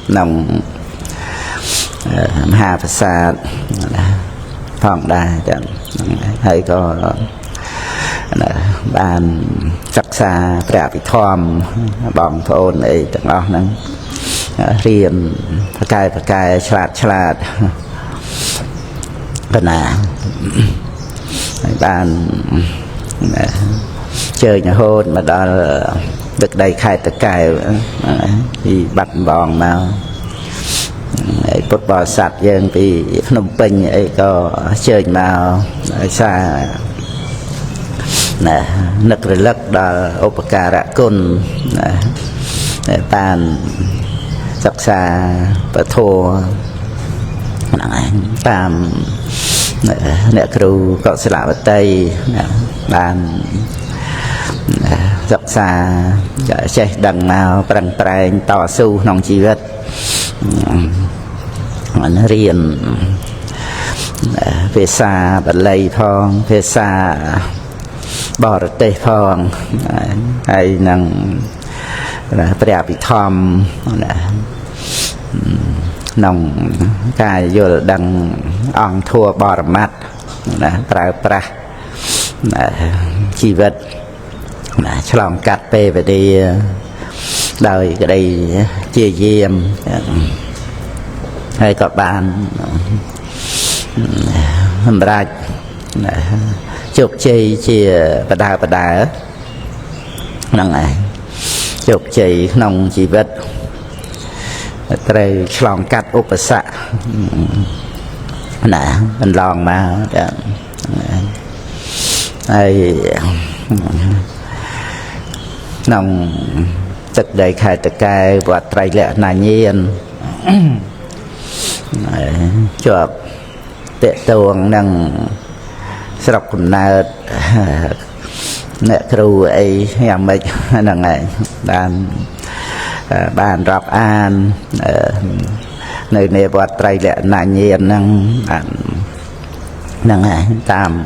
nòng hà phật sa phong đa chẳng hay có bàn sắc xa trả bị thòm bằng phôn ấy chẳng đó nâng riêng phải cài chlat cái nào bàn chơi nhà hôn mà đó được đây khai tất cài thì bắt bòn mà bột bò sạch dân thì Phnom Penh ấy có chơi màu xa nực rồi lắc đó Opakara Kun bàn sắc xa và thô tam nè kêu cọ sẽ làm ở tây bàn sắc xa chơi đằng nào bằng trai tỏ su nòng chi vật nó riêng về xa bật lây phong về xa bỏ được tê phong hay năng bè bị thòm nòng cài vô đằng ong thua bỏ mắt pra chi vật lòng cắt về đi đời cái đây chia diêm hay các bạn ra chụp chơi chia bà đá năng này chụp chơi nông chỉ vật trời lòng cắt ốp xạ nè mình lòng mà hay nông thực đầy khai thực cài và trời lệ là nhiên chụp tệ tuồng năng sọc cùng nào nè kêu ấy em mấy năng này bàn rọc an nơi này bọt trai lệ là nhiên năng này tam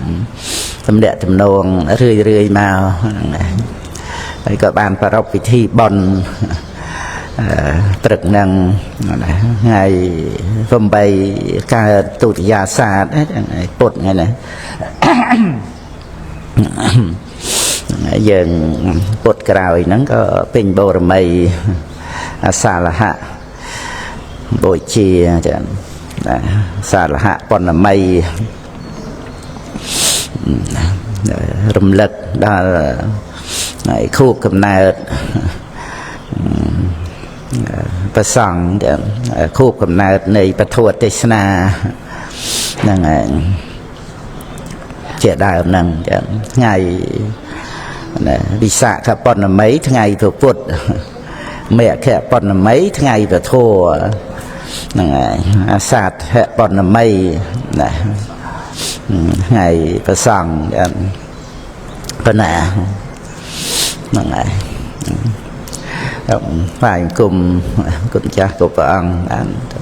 tâm đệ tâm nông rươi màu đây có bàn và rọc vị thi bòn trực năng ngày hôm bay ca tụt già xa đấy bột ngày này giờ bột cào nó có pin bồ mây xa là hạ bội chia xa là hạ còn là mây rung lực đó là khu cầm nàyประสองคู่กับนาในประทวดเทศนานั่งเจดาวนั่งไงดิสะกับปนไม้ทั้งไงตัวพุทธเมียแค่ปนไม้ทั้งไงตัวทั่วนั่งอาศาสตร์แค่ปนไม้ไงประสองปนนั่งไงphải cùng cha của ông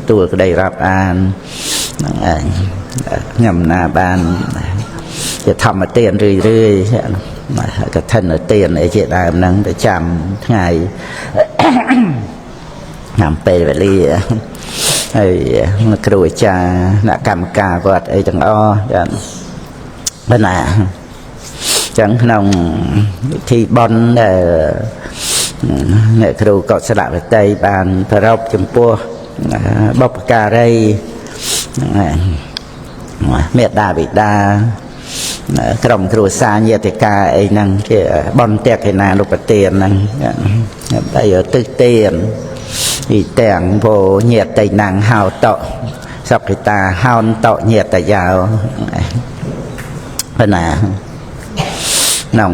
tôi đây rap an nhầm na banจะทำมาเตียนเรื่อยๆกับท่านเตียนไอ้เจ้าดาวนั่งไปจำไงนำไปแบบนี้ไอ้กระดูกจ่าหน้ากรรมกาวัดไอ้จังอ้อจังบ้านน่ะจังนองที่บอลเนี่ยครูก็สละไปใจบานพระรบจมปัวบกการีเมตตาบิดากรมครูสาเยติกาไอ้นั่งที่บอลเตะให้นาลูกเตียนนั่งได้อยู่ตึกเตียนอีแต่งโบเงียดใจนางหาวโตสับตาหาวโตเงียดแต่ยาวเป็นน่ะน้อง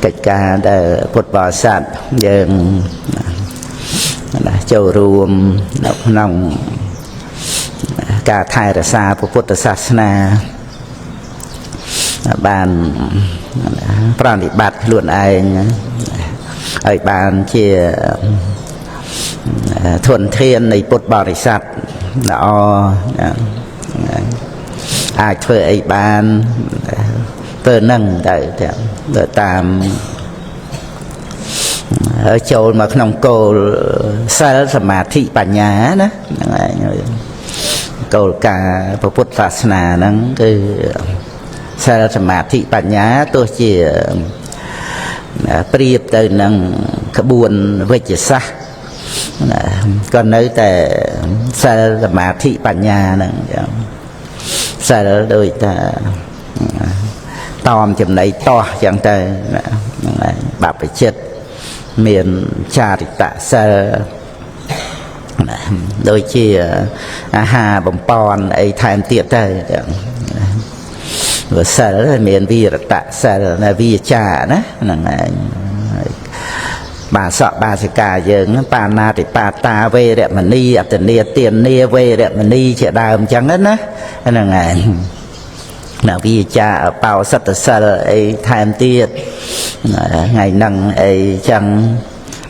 កិច្ចការដែលពុទ្ធបរិស័ទយើងចូលរួមនៅក្នុងការថែរក្សាពុទ្ធសាសនាបានប្រតិបត្តិខ្លួនឯងឲ្យបានជាធនធាននៃពុទ្ធបរិស័ទល្អអាចធ្វើអីបានទៅនឹងទៅតាម ចូលមកក្នុងគោលសិលសមាធិបញ្ញាណាហ្នឹងហើយគោលការណ៍ពុទ្ធសាសនាហ្នឹងគឺសិលសមាធិបញ្ញាទោះជាប្រៀបទៅនឹងក្បួនវិជ្ជសាស្ត្រក៏នៅតែសិលសមាធិបញ្ញាហ្នឹងសិលដូចថាតอมចំណៃតោះចឹងទៅហ្នឹងហើយបព្វជិតមានចារិតសិលដូចជាអាហារបំពន់អីថែមទៀតទៅសិលមានវិរតសិលវិចាណាហ្នឹងហើយបាសកបាសិកាយើងបាណាតិបាតាវេរមណីអតនីទានាវេរមណីជាដើមអញ្ចឹងណាហ្នឹងហើយណាវិចាបោសតសិលអីថែមទៀតថ្ងៃហ្នឹងអីចឹង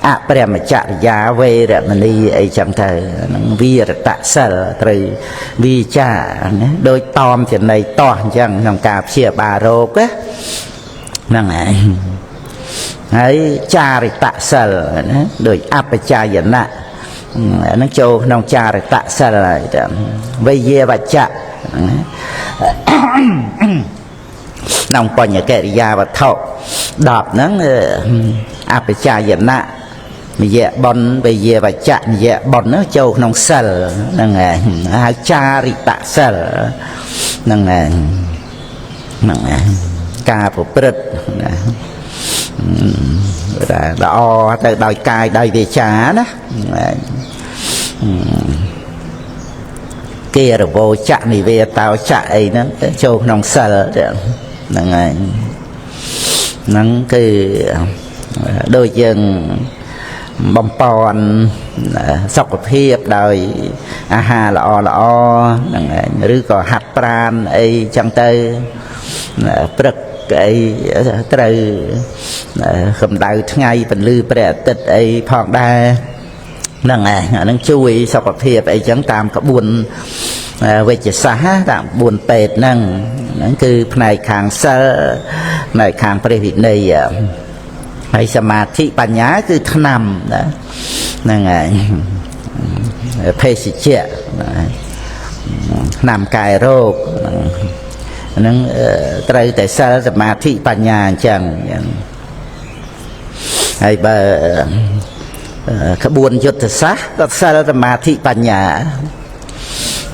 អព្រមចរិយាវេរមណីអីចឹងទៅហ្នឹងវិរតសិលត្រូវវិចាណាដូចតอมចំណៃតោះអញ្ចឹងក្នុងការព្យាបាលរោគហ្នឹងហើយហើយចារិតសិលណាដូចអបជាយណៈហ្នឹងចូលក្នុងចារិតសិលហើយវេយវច្ចៈក្នុងបញ្ញកិរិយាវត្ថុ10ហ្នឹងអបជាយណៈនិយបនវេយវច្ចៈនិយបនហ្នឹងចូលក្នុងសិលហ្នឹងហើយហៅចារិតសិលហ្នឹងហើយហ្នឹងហើយការប្រព្រឹត្តណាល្អទៅដោយកាយដោយវាចាណាគេរវោចៈនិវេតោចៈអីហ្នឹងចូលក្នុងសិលហ្នឹងហើយហ្នឹងគឺដូចយើងបំពន់សុខភាពដោយអាហារល្អល្អហ្នឹងហើយឬក៏ហាត់ប្រាណអីចឹងទៅព្រឹកអីត្រូវកម្ដៅថ្ងៃពន្លឺព្រះអាទិត្យអីផងដែរហ្នឹងហើយអានឹងជួយសុខភាពអីចឹងតាមក្បួនវិជ្ជសាស្ត្រតាមក្បួនពេទ្យហ្នឹងគឺផ្នែកខាងសិលផ្នែកខាងព្រះវិន័យហើយសមាធិបញ្ញាគឺថ្នាំណាហ្នឹងហើយភេសជ្ជៈថ្នាំកែរោគហ្នឹងត្រូវតែសិលសមាធិបញ្ញាអញ្ចឹងហើយបើក្បួនយុទ្ធសាស្ត្រក៏សិលសមាធិបញ្ញា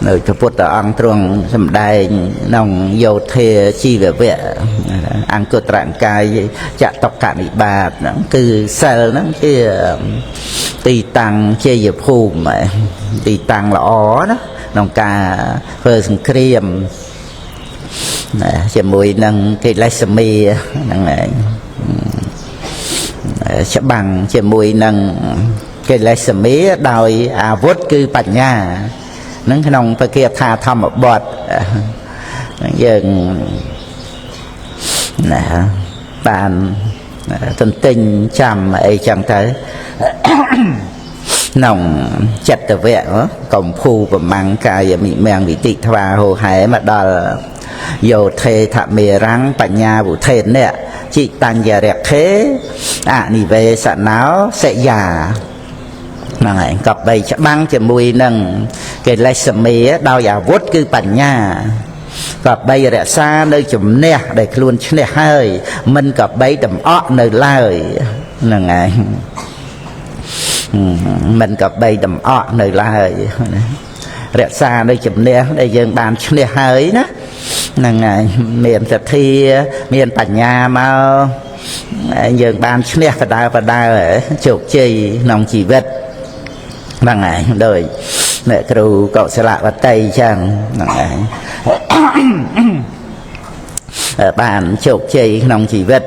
នៅព្រះពុទ្ធអង្គទ្រង់សម្ដែងក្នុងយោធាជីវវៈអង្គត្រនិកាយចតុក្កនិបាតហ្នឹងគឺសិលហ្នឹងជាទីតាំងជាយភូមិទីតាំងល្អណាក្នុងការធ្វើសង្គ្រាមជាមួយនឹងកិលេសមីហ្នឹងឯងច្បាំងជាមួយនឹងកិលេសមីដោយអាវុធគឺបញ្ញានឹងក្នុងពគាថាធម្មបទយើងណាបានទន្ទិញចាំអីចឹងទៅក្នុងចិត្តវៈកំភូប្រមាំងកាយមិមាំងវិតិធ្វាហោហែមកដល់យោធេធមេរੰបញ្ញាវុធេនៈចិតញ្ញរខេអនិវេសណោសិយាហ្នឹងហើយកប់បីច្បាំងជាមួយនឹងកិលេសមេដោយអាវុធគឺបញ្ញាក៏បីរក្សានៅជំនះដែលខ្លួនឈ្នះហើយមិនក៏បីតំអក់នៅឡើយហ្នឹងហើយមិនក៏បីតំអក់នៅឡើយរក្សានៅជំនះដែលយើងបានឈ្នះហើយណាហ្នឹងហើយមានសទ្ធាមានបញ្ញាមកយើងបានឈ្នះបដាជោគជ័យក្នុងជីវិតហ្នឹងហើយដោយអ្នកគ្រូកុសលវតីចឹងហ្នឹងហើយបានជោគជ័យក្នុងជីវិត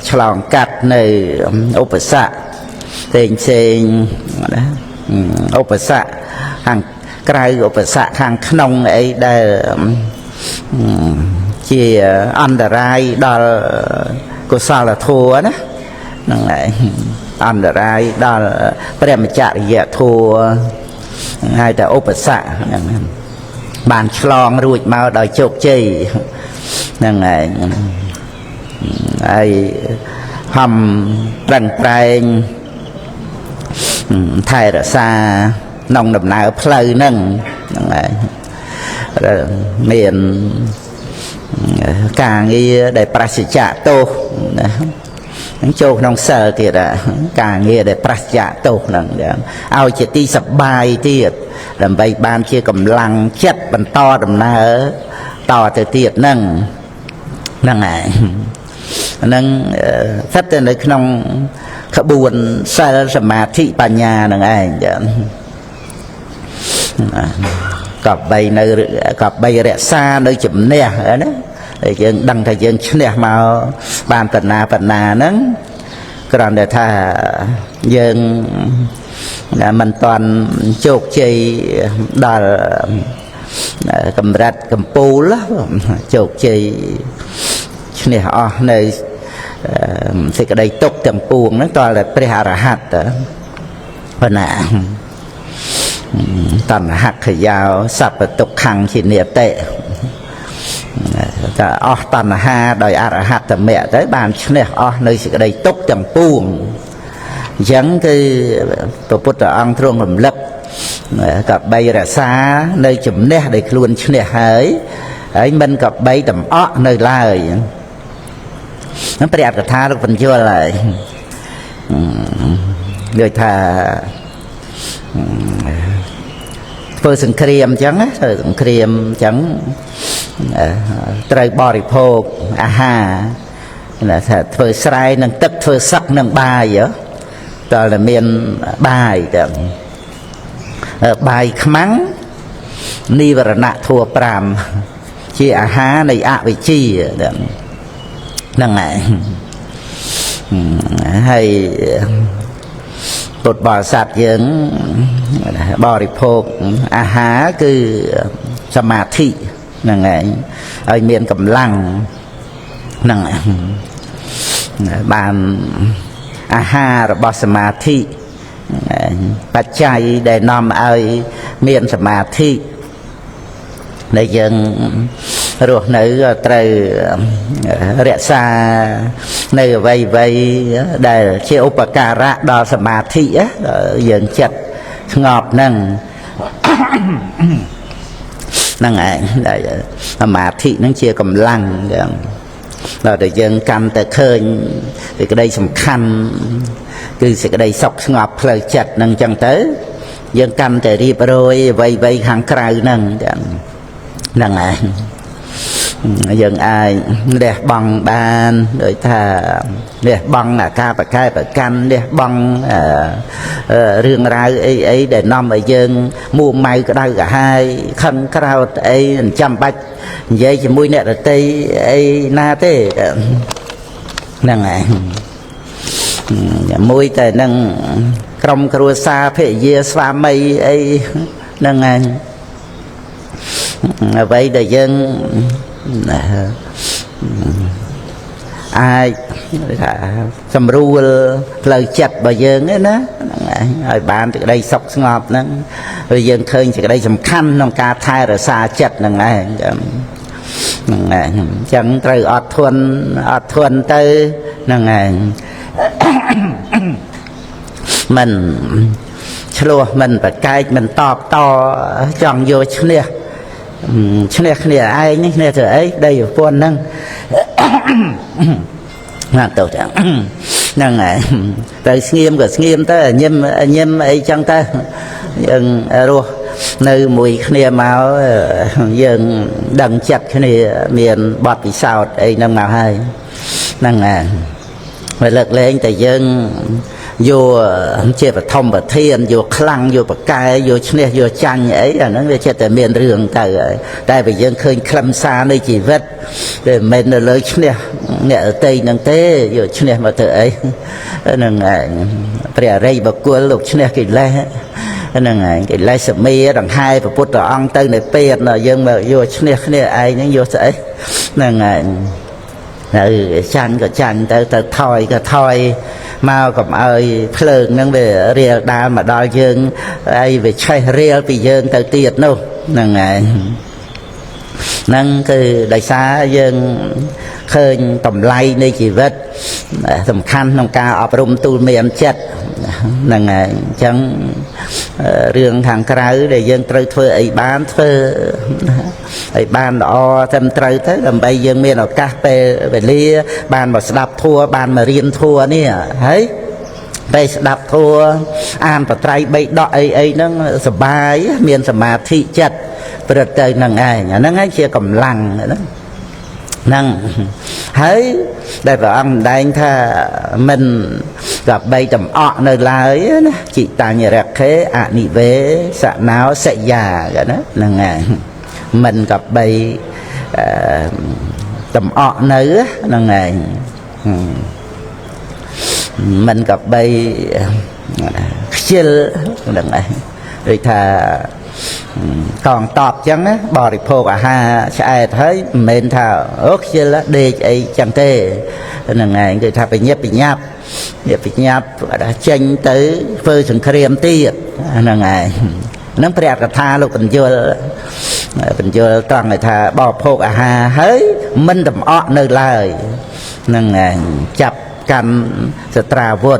ឆ្លងកាត់នៅឧបសគ្គផ្សេងណាឧបសគ្គខាងក្រៅឧបសគ្គខាងក្នុងអីដែលជាអន្តរាយដល់កុសលធម៌ណាហ្នឹងហើយអន្តរាយដល់ព្រះមច្ចរិយធម៌ហើយតែឧបសគ្គហ្នឹងបានឆ្លងរួចមកដោយជោគជ័យហ្នឹងហើយ ហំប្រឹងប្រែងថែរក្សាក្នុងដំណើរផ្លូវហ្នឹងហើយមានការងារដែលប្រសិទ្ធៈទោសហ្នឹងចូលក្នុងសិលទៀតការងារដែលប្រសិទ្ធៈទោសហ្នឹងឲ្យជាទីសប្បាយទៀតដើម្បីបានជាកម្លាំងចិត្តបន្តដំណើរតទៅទៀតហ្នឹងហើយហ្នឹងស្ថិតនៅក្នុងក្បួនសិលសមាធិបញ្ញាហ្នឹងឯងក៏បីនៅក៏បីរក្សានៅជំនះណាតែយើងដឹងថាយើងឈ្នះមកបានបណ្ណាហ្នឹងគ្រាន់តែថាយើងមិនតាន់ជោគជ័យដល់កម្រិតកំពូលជោគជ័យឈ្នះអស់នៅសេចក្តីទុក្ខទាំងពួងហ្នឹងតើព្រះអរហន្តប៉ុណ្ណាតណ្ហខយោសពទុក្ខំជានិតិតែអស់តណ្ហាដោយអរហត្តមគ្គទៅបានឈ្នះអស់នៅសេចក្តីទុក្ខទាំងពួងអញ្ចឹងគឺព្រះពុទ្ធអង្គទ្រង់រំលឹកក៏បីរក្សានៅជំនះដែលខ្លួនឈ្នះហើយមិនក៏បីតំអក់នៅឡើយហ្នឹងព្រះអត្ថកថាលោកបញ្យល់ហើយនិយាយថាធ្វើសង្គ្រាមអញ្ចឹងធ្វើសង្គ្រាមអញ្ចឹងត្រូវបរិភោគអាហារថាធ្វើស្រែនឹងទឹកធ្វើសឹកនឹងបាយតើតែមានបាយទាំងបាយខ្មាំងនិវរណៈធัว5ជាអាហារនៃអវិជ្ជាហ្នឹងហើយពុទ្ធបរិស័ទយើងបរិភោគអាហារគឺសមាធិហ្នឹងឯងឲ្យមានកម្លាំងហ្នឹងបានអាហាររបស់សមាធិបច្ច័យដែលនាំឲ្យមានសមាធិដែលយើងរស់នៅត្រូវរក្សានៅអ្វីដែលជាឧបការៈដល់សមាធិយើងចិត្តស្ងប់ហ្នឹងឯងដែលសមាធិហ្នឹងជាកម្លាំងយ៉ាងដល់តែយើងកាន់តែឃើញសេចក្តីសំខាន់គឺសេចក្តីសុខស្ងប់ផ្លូវចិត្តហ្នឹងអញ្ចឹងទៅយើងកាន់តែរៀបរយអ្វីខាងក្រៅហ្នឹងហ្នឹងឯងយើងអាចលះបង់បានដោយថាលះបង់អាការបកែប្រកាន់លះបង់រឿងរ៉ាវអីដែលនាំឲ្យយើងមួម៉ៅក្តៅក្រហាយខឹងក្រោធអីមិនចាំបាច់និយាយជាមួយអ្នកដទៃអីណាទេហ្នឹងឯងមួយតែនឹងក្រុមគ្រួសារភរិយាស្វាមីអីហ្នឹងឯងអ្វីដែលយើងអាចថាសម្រួលផ្លូវចិត្តរបស់យើងណាឲ្យបានសេចក្តីសុខស្ងប់ហ្នឹងហើយយើងឃើញសេចក្តីសំខាន់ក្នុងការថែរក្សាចិត្តហ្នឹងឯងហ្នឹងឯងអញ្ចឹងត្រូវអត់ធន់ទៅហ្នឹងឯងមិនឆ្លោះមិនប្រកែកមិនតបតចង់យកឈ្នះគ្នាឯងនេះគ្នាធ្វើអីដីប្រពន្ធហ្នឹងណាទៅហ្នឹងហើយទៅស្ងៀមក៏ស្ងៀមទៅញឹមអីចឹងទៅយើងរស់នៅមួយគ្នាមកយើងដឹងចិត្តគ្នាមានបទពិសោធន៍អីហ្នឹងមកហើយហ្នឹងហើយមកលើកលែងតែយើងយកជាបឋមប្រធានយកខ្លាំងយកបកែយកឈ្នះយកចាញ់អីអាហ្នឹងវាចិត្តតែមានរឿងទៅតែបើយើងឃើញខ្លឹមសារនៃជីវិតវាមិនមែននៅលើឈ្នះអ្នកដទៃហ្នឹងទេយកឈ្នះមកទៅអីហ្នឹងឯងព្រះអរិយបុគ្គលលោកឈ្នះកិលេសហ្នឹងឯងកិលេសមេដង្ហែព្រះពុទ្ធអង្គទៅនៅពេទ្យយើងមកយកឈ្នះគ្នាឯងហ្នឹងយកស្អីហ្នឹងឯងនៅចាញ់ក៏ចាញ់ទៅថយក៏ថយមកកុំឲ្យភ្លើងហ្នឹងវារៀលដាលមកដល់យើងហើយវាឆេះរៀលពីយើងទៅទៀតនោះហ្នឹងឯងហ្នឹងគឺដោយសារយើងឃើញតម្លៃនៃជីវិត សំខាន់ក្នុងការអប់រំទូលមានចិត្តហ្នឹងហើយអញ្ចឹងរឿងខាងក្រៅដែលយើងត្រូវធ្វើអីបានធ្វើអីបានល្អត្រឹមត្រូវទៅដើម្បីយើងមានឱកាសពេលវេលាបានមកស្ដាប់ធัวបានមករៀនធัวនេះហើយពេលស្ដាប់ធัวអានបត្រៃបីដកអីហ្នឹងសបាយមានសមាធិចិត្តព្រឹត្តទៅនឹងឯងអាហ្នឹងឯងជាកម្លាំងហ្នឹងហើយដែលព្រះអង្គម្ដែងថាមិនក៏បីតំអក់នៅឡើយណាចិតាញរខេអនិវេសណោសយាណាហ្នឹងឯងមិនក៏បីតំអក់នៅហ្នឹងឯងមិនក៏បីខ្ជិលហ្នឹងឯងដូចថាកងតបចឹងណាបរិភោគអាហារឆ្អែតហើយមិនមែនថាអូខ្ជិលដេកអីចឹងទេហ្នឹងឯងគឺថាបញ្ញាប់ចេញទៅធ្វើសង្គ្រាមទៀតហ្នឹងឯងហ្នឹងព្រះកថាលោកបញ្យលត្រង់ថាបរិភោគអាហារហើយមិនតំអក់នៅឡើយហ្នឹងឯងចាប់កាន់សត្រាវុធ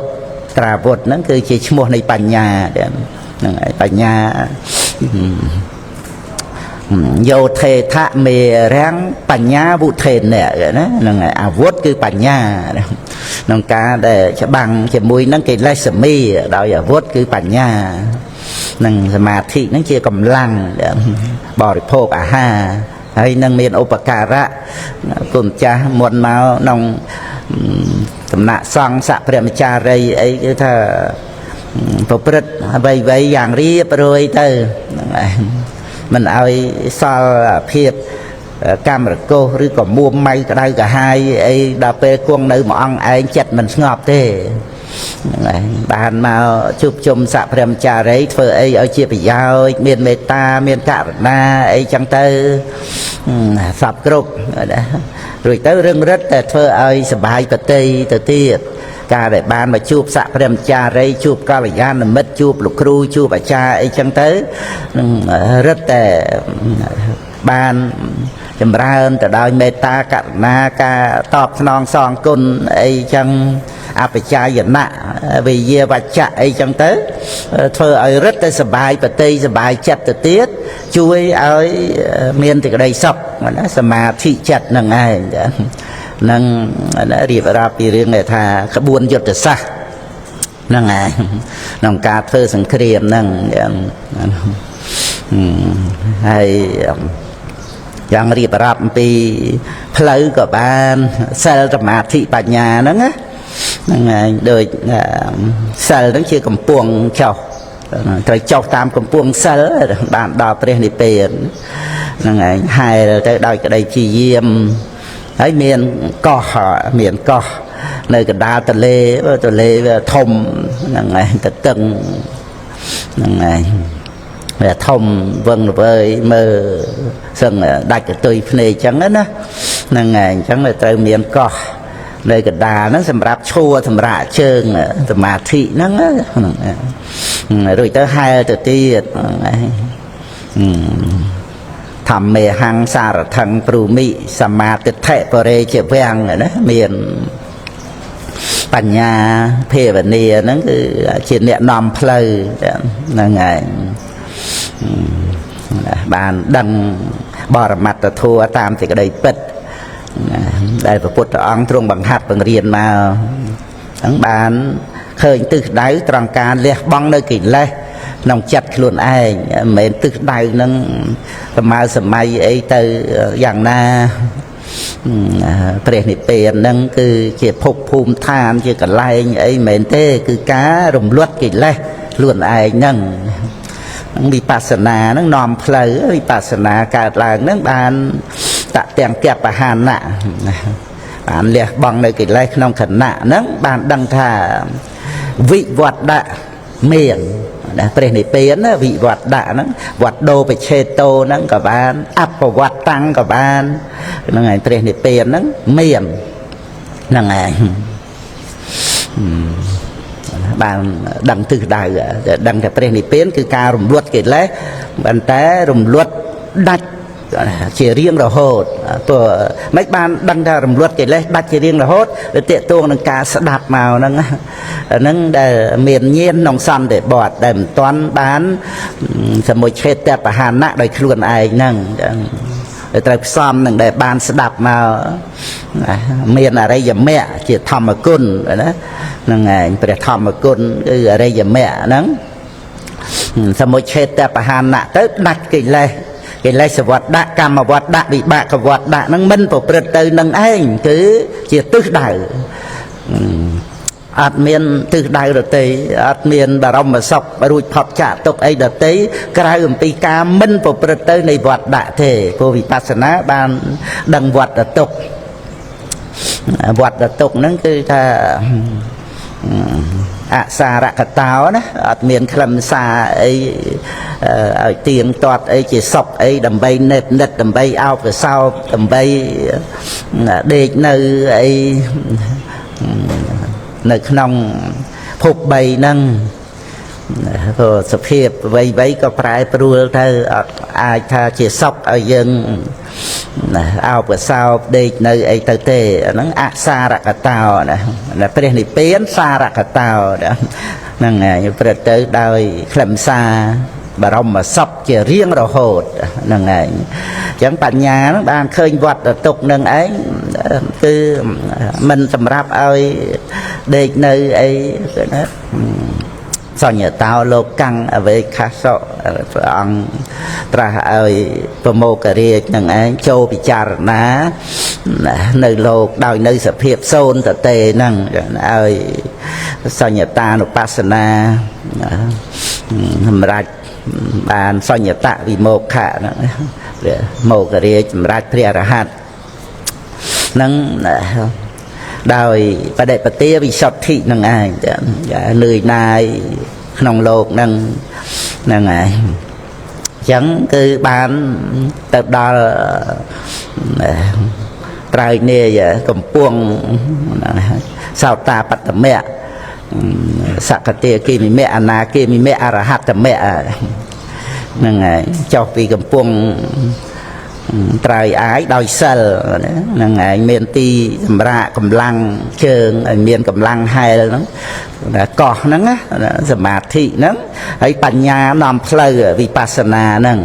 ហ្នឹងគឺជាឈ្មោះនៃបញ្ញាហ្នឹងឯងបញ្ញាយោធេថមេរាំងបញ្ញាវុធេនៈណាហ្នឹងឯងអាវុធគឺបញ្ញាក្នុងការដែលច្បាំងជាមួយនឹងកិលេសមីដោយអាវុធគឺបញ្ញានឹងសមាធិហ្នឹងជាកម្លាំងបរិភោគអាហារហើយនឹងមានឧបការៈគុណចាស់មុនមកក្នុងសំណាក់សង្ឃសព្រះមចារីអីគឺថាប្រព្រឹត្តអ្វីយ៉ាងរៀបរយទៅហ្នឹងឯងមិនឲ្យសល់ភាពកម្មរកោសឬក៏មួម៉ៅក្តៅកាហាយអីដល់ពេលគង់នៅមួយអង្គឯងចិត្តមិនស្ងប់ទេហ្នឹងឯងបានមកជួបជុំសព្រះមចារីធ្វើអីឲ្យជាប្រយោជន៍មានមេត្តាមានករណាអីចឹងទៅសពគ្រប់រួចទៅរឿងរឹតតែធ្វើឲ្យសបាយប្រតិទៅទៀតការដែលបានមកជួបសព្រះមចារីជួបកល្យាណមិត្តជួបលោកគ្រូជួបអាចារ្យអីចឹងទៅនឹងរឹតតែបានចម្រើនទៅដោយមេត្តាករុណាការតបស្នងសងគុណអីចឹងអបជាយណៈវិយាវច្ចៈអីចឹងទៅធ្វើឲ្យរឹតតែសបាយប្រតិសបាយចិត្តទៅទៀតជួយឲ្យមានសេចក្តីសុខណាសមាធិចិត្តនឹងឯងនឹងរៀបរាប់ពីរឿងថាក្បួនយុទ្ធសាស្ត្រហ្នឹងឯងក្នុងការធ្វើសង្គ្រាមហ្នឹងហើយយ៉ាងរៀបរាប់អំពីផ្លូវក៏បានសិលសមាធិបញ្ញាហ្នឹងណាហ្នឹងឯងដូចសិលហ្នឹងជាកំពង់ចុះត្រូវចុះតាមកំពង់សិលបានដល់ព្រះនិព្វានហ្នឹងឯងហែលទៅដោយក្តីព្យាយាមហើយមានកោះនៅកណ្ដាលទន្លេវាធំហ្នឹងឯងទៅតឹងហ្នឹងឯងវាធំវឹងល្វើយមើលសឹងដាច់កតុយភ្នែកចឹងណាហ្នឹងឯងចឹងត្រូវមានកោះនៅកណ្ដាលហ្នឹងសម្រាប់ឈួរសម្រាប់ជើងសមាធិហ្នឹងរួចទៅហែលទៅទៀតធម្មេហង្សារថੰព្រូមិសមាទិដ្ឋិបរិជាវាំងណាមានបញ្ញាភាវនាហ្នឹងគឺជាអ្នកនាំផ្លូវហ្នឹងឯងបានដឹងបរមត្តធម៌តាមសេចក្តីពិតដែលព្រះពុទ្ធអង្គទ្រង់បង្ហាត់បង្រៀនមកហ្នឹងបានឃើញទិសដៅត្រង់ការលះបង់នៅកិលេសក្នុងចិត្តខ្លួនឯងមិនមែនទិសដៅនឹងសម័យអីទៅយ៉ាងណាព្រះនិព្វានហ្នឹងគឺជាភពភូមិឋានជាកន្លែងអីមិនមែនទេគឺការរំលត់កិលេសខ្លួនឯងហ្នឹងវិបស្សនាហ្នឹងនាំផ្លូវវិបស្សនាកើតឡើងហ្នឹងបានតទាំងកបហានៈបានលះបង់នៅកិលេសក្នុងខណៈហ្នឹងបានដឹងថាវិវត្តៈមានព្រះនិព្វានវិវត្តៈហ្នឹងវត្តដោបច្ឆេតោហ្នឹងក៏បានអបវត្តតាំងក៏បានហ្នឹងឯងព្រះនិព្វានហ្នឹងមានហ្នឹងឯងបានដឹងទិសដៅដឹងថាព្រះនិព្វានគឺការរំលត់កិលេសប៉ុន្តែរំលត់ដាច់ ជារៀងរហូតព្រោះមិនបានដឹងថារំលត់កិលេសដាច់ជារៀងរហូតវាតេតួងនឹងការស្ដាប់មកហ្នឹងដែលមានញាណក្នុងសន្តិបត្តិដែលមិនទាន់បានសមុឆេតបហានៈដោយខ្លួនឯងហ្នឹងត្រូវផ្សំនឹងដែលបានស្ដាប់មកមានអរិយមគ្គជាធម្មគុណណាហ្នឹងឯងព្រះធម្មគុណគឺអរិយមគ្គហ្នឹងសមុឆេតបហានៈទៅដាច់កិលេសវត្តៈកម្មវត្តៈវិបាកវត្តៈហ្នឹងមិនប្រព្រឹត្តទៅនឹងឯងគឺជាទិសដៅអត់មានទិសដៅដទៃអត់មានបរមសុខរួចផុតចាកទុកអីដទៃក្រៅអំពីការមិនប្រព្រឹត្តទៅនៃវត្តៈទេព្រោះវិបស្សនាបានដឹងវត្តទុក្ខហ្នឹងគឺថាអសារកតោណាអត់មានខ្លឹមសារអីឲ្យទៀងទាត់អីជាសុខអីដើម្បីណេបនិតដើម្បីអោបកសោបដើម្បីដេកនៅអីនៅក្នុងភព3ហ្នឹងព្រោះសភាពអ្វីៗក៏ប្រែប្រួលទៅអត់អាចថាជាសុខឲ្យយើងអោបកសោបដេកនៅអីទៅទេអាហ្នឹងអសារកតោណាព្រះនិព្វានសារកតោហ្នឹងហើយព្រឹត្តទៅដោយខ្លឹមសារបរមសុខជារៀងរហូតហ្នឹងឯងអញ្ចឹងបញ្ញាហ្នឹងបានឃើញវត្តទុកនឹងឯងគឺមិនសម្រាប់ឲ្យដេកនៅអីណាសញ្ញតោលោកកាំងអវេខាសៈព្រះអង្គត្រាស់ឲ្យប្រមោករាជនឹងឯងចូលពិចារណានៅលោកដោយនៅសភាពសូន្យតេហ្នឹងឲ្យសញ្ញតានុបស្សនាសម្រាប់បានសញ្ញតវិមោខៈហ្នឹងព្រះមោគរាជសម្រាប់ព្រះអរហន្តហ្នឹងដោយបដិបទាវិសុទ្ធិនឹងឯងលឿនណាយក្នុងលោកហ្នឹងឯងអញ្ចឹងគឺបានទៅដល់ត្រៃនាយកំពុងសោតាបត្តមៈសកតិគិមិមៈអនាគិមិមៈអរហត្តមៈហ្នឹងហើយចុះពីកំពុងត្រៃអាយដោយសិលហ្នឹងឯងមានទីសម្រាប់កម្លាំងជើងឲ្យមានកម្លាំងហែលហ្នឹងកោះហ្នឹងសមាធិហ្នឹងហើយបញ្ញានាំផ្លូវវិបស្សនាហ្នឹង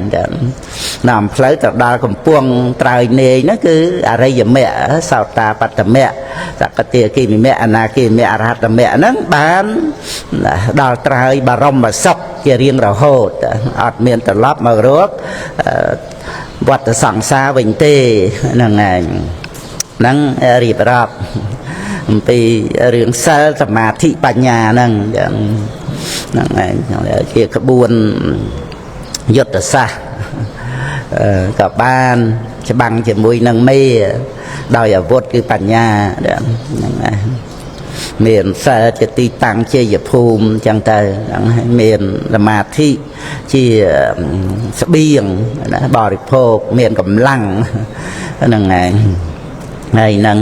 នាំផ្លូវទៅដល់កំពង់ត្រៃនេយហ្នឹងគឺអរិយមគ្គសោតាបត្តមគ្គសកតិគិមិមៈអនាគិមិមៈអរហត្តមគ្គហ្នឹងបានដល់ត្រៃបរមសុខជារៀងរហូតអត់មានត្រឡប់មករកវត្តសង្សារវិញទេហ្នឹងឯងហ្នឹងរៀបរាប់អំពីរឿងសិលសមាធិបញ្ញាហ្នឹងឯងជាក្បួនយុទ្ធសាស្ត្រក៏បានច្បាំងជាមួយនឹងមេដោយអាវុធគឺបញ្ញាហ្នឹងឯងមានសិលជាទីតាំងជាយភូមិអញ្ចឹងទៅមានសមាធិជាស្បៀងណាបរិភោគមានកម្លាំងហ្នឹងឯងហើយនឹង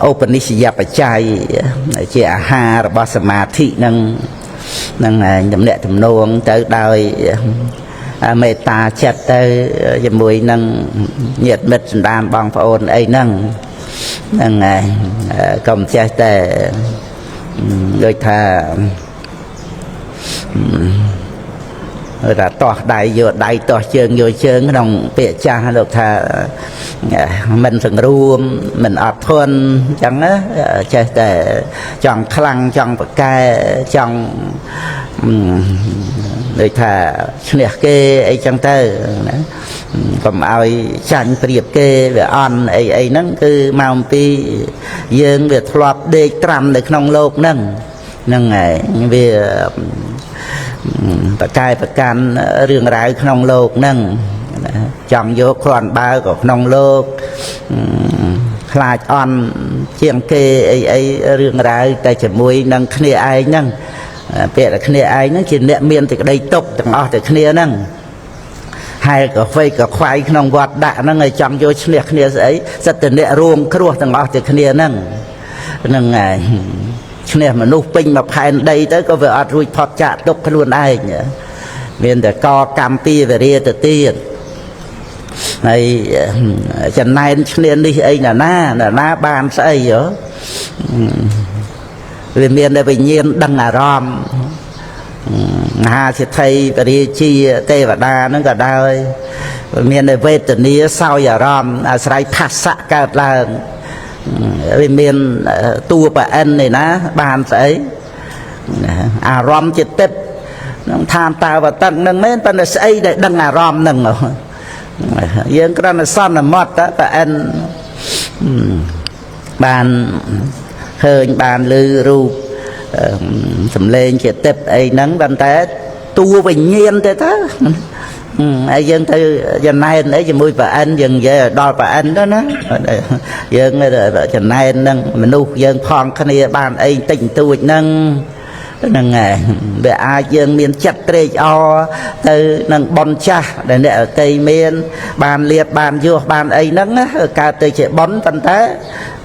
ឧបនិស្សយបច្ច័យជាអាហាររបស់សមាធិហ្នឹងឯងទំនាក់ទំនងទៅដោយមេត្តាចិត្តទៅជាមួយនឹងញាតិមិត្តសន្តានបងប្អូនអីហ្នឹងហើយកុំចេះតែដូចថាតោះដៃយកដៃតោះជើងយកជើងក្នុងពាក្យចាស់លោកថាមិនសង្រួមមិនអត់ធន់អញ្ចឹងណាចេះតែចង់ខ្លាំងចង់ប្រកែចង់ដូចថាឈ្នះគេអីចឹងទៅណាកុំឲ្យចាញ់ប្រៀបគេវាអន់អីហ្នឹងគឺមកអំពីយើងវាធ្លាប់ដេកត្រាំនៅក្នុងโลกហ្នឹងហើយវាប្រកែប្រកាន់រឿងរ៉ាវក្នុងโลกហ្នឹងចង់យកគ្រាន់បើក៏ក្នុងโลกខ្លាចអន់ជាងគេអីរឿងរ៉ាវតែជាមួយនឹងគ្នាឯងហ្នឹងពាក្យតែគ្នាឯងហ្នឹងជាអ្នកមានសេចក្តីទុកទាំងអស់តែគ្នាហ្នឹងហើយក៏វៃក៏ខ្វាយក្នុងវត្តដាក់ហ្នឹងឲ្យចង់យកឈ្នះគ្នាស្អីសិតតែអ្នករួមគ្រោះទាំងអស់តែគ្នាហ្នឹងហើយឈ្នះមនុស្សពេញមួយផែនដីទៅក៏វាអត់រួចផុតចាកទុកខ្លួនឯងមានតែកកម្មពីវេរាទៅទៀត ហើយចំណែនឈ្នាននេះអីណាបានស្អីហ៎វាមានតែវិញ្ញាណដឹងអារម្មណ៍មហាសិទ្ធិបរិជាទេវតាហ្នឹងក៏ដោយមានតែវេទនាសោយអារម្មណ៍អាស្រ័យផាសៈកើតឡើងវាមានតួប្រអិននេះណាបានស្អីអារម្មណ៍ចិត្តទឹកនឹងឋានតាវតឹកនឹងមែនប៉ុន្តែស្អីដែលដឹងអារម្មណ៍នឹងយើងគ្រាន់តែសន្មត់ប្រអិនបានឃើញបានឮរូបសំឡេងចិត្តទឹកអីហ្នឹងប៉ុន្តែតួវិញ្ញាណទៅហើយយើងទៅចំណែនអីជាមួយប្រអិនយើងនិយាយដល់ប្រអិនទៅណាយើងចំណែននឹងមនុស្សយើងផងគ្នាបានអីតិចបន្តួចហ្នឹងហ្នឹងហើយវាអាចយើងមានចិត្តត្រេកអរទៅនឹងបុណ្យចាស់ដែលអ្នកអតីមានបានលៀបបានយោបានអីហ្នឹងកើតទៅជាបុណ្យប៉ុន្តែ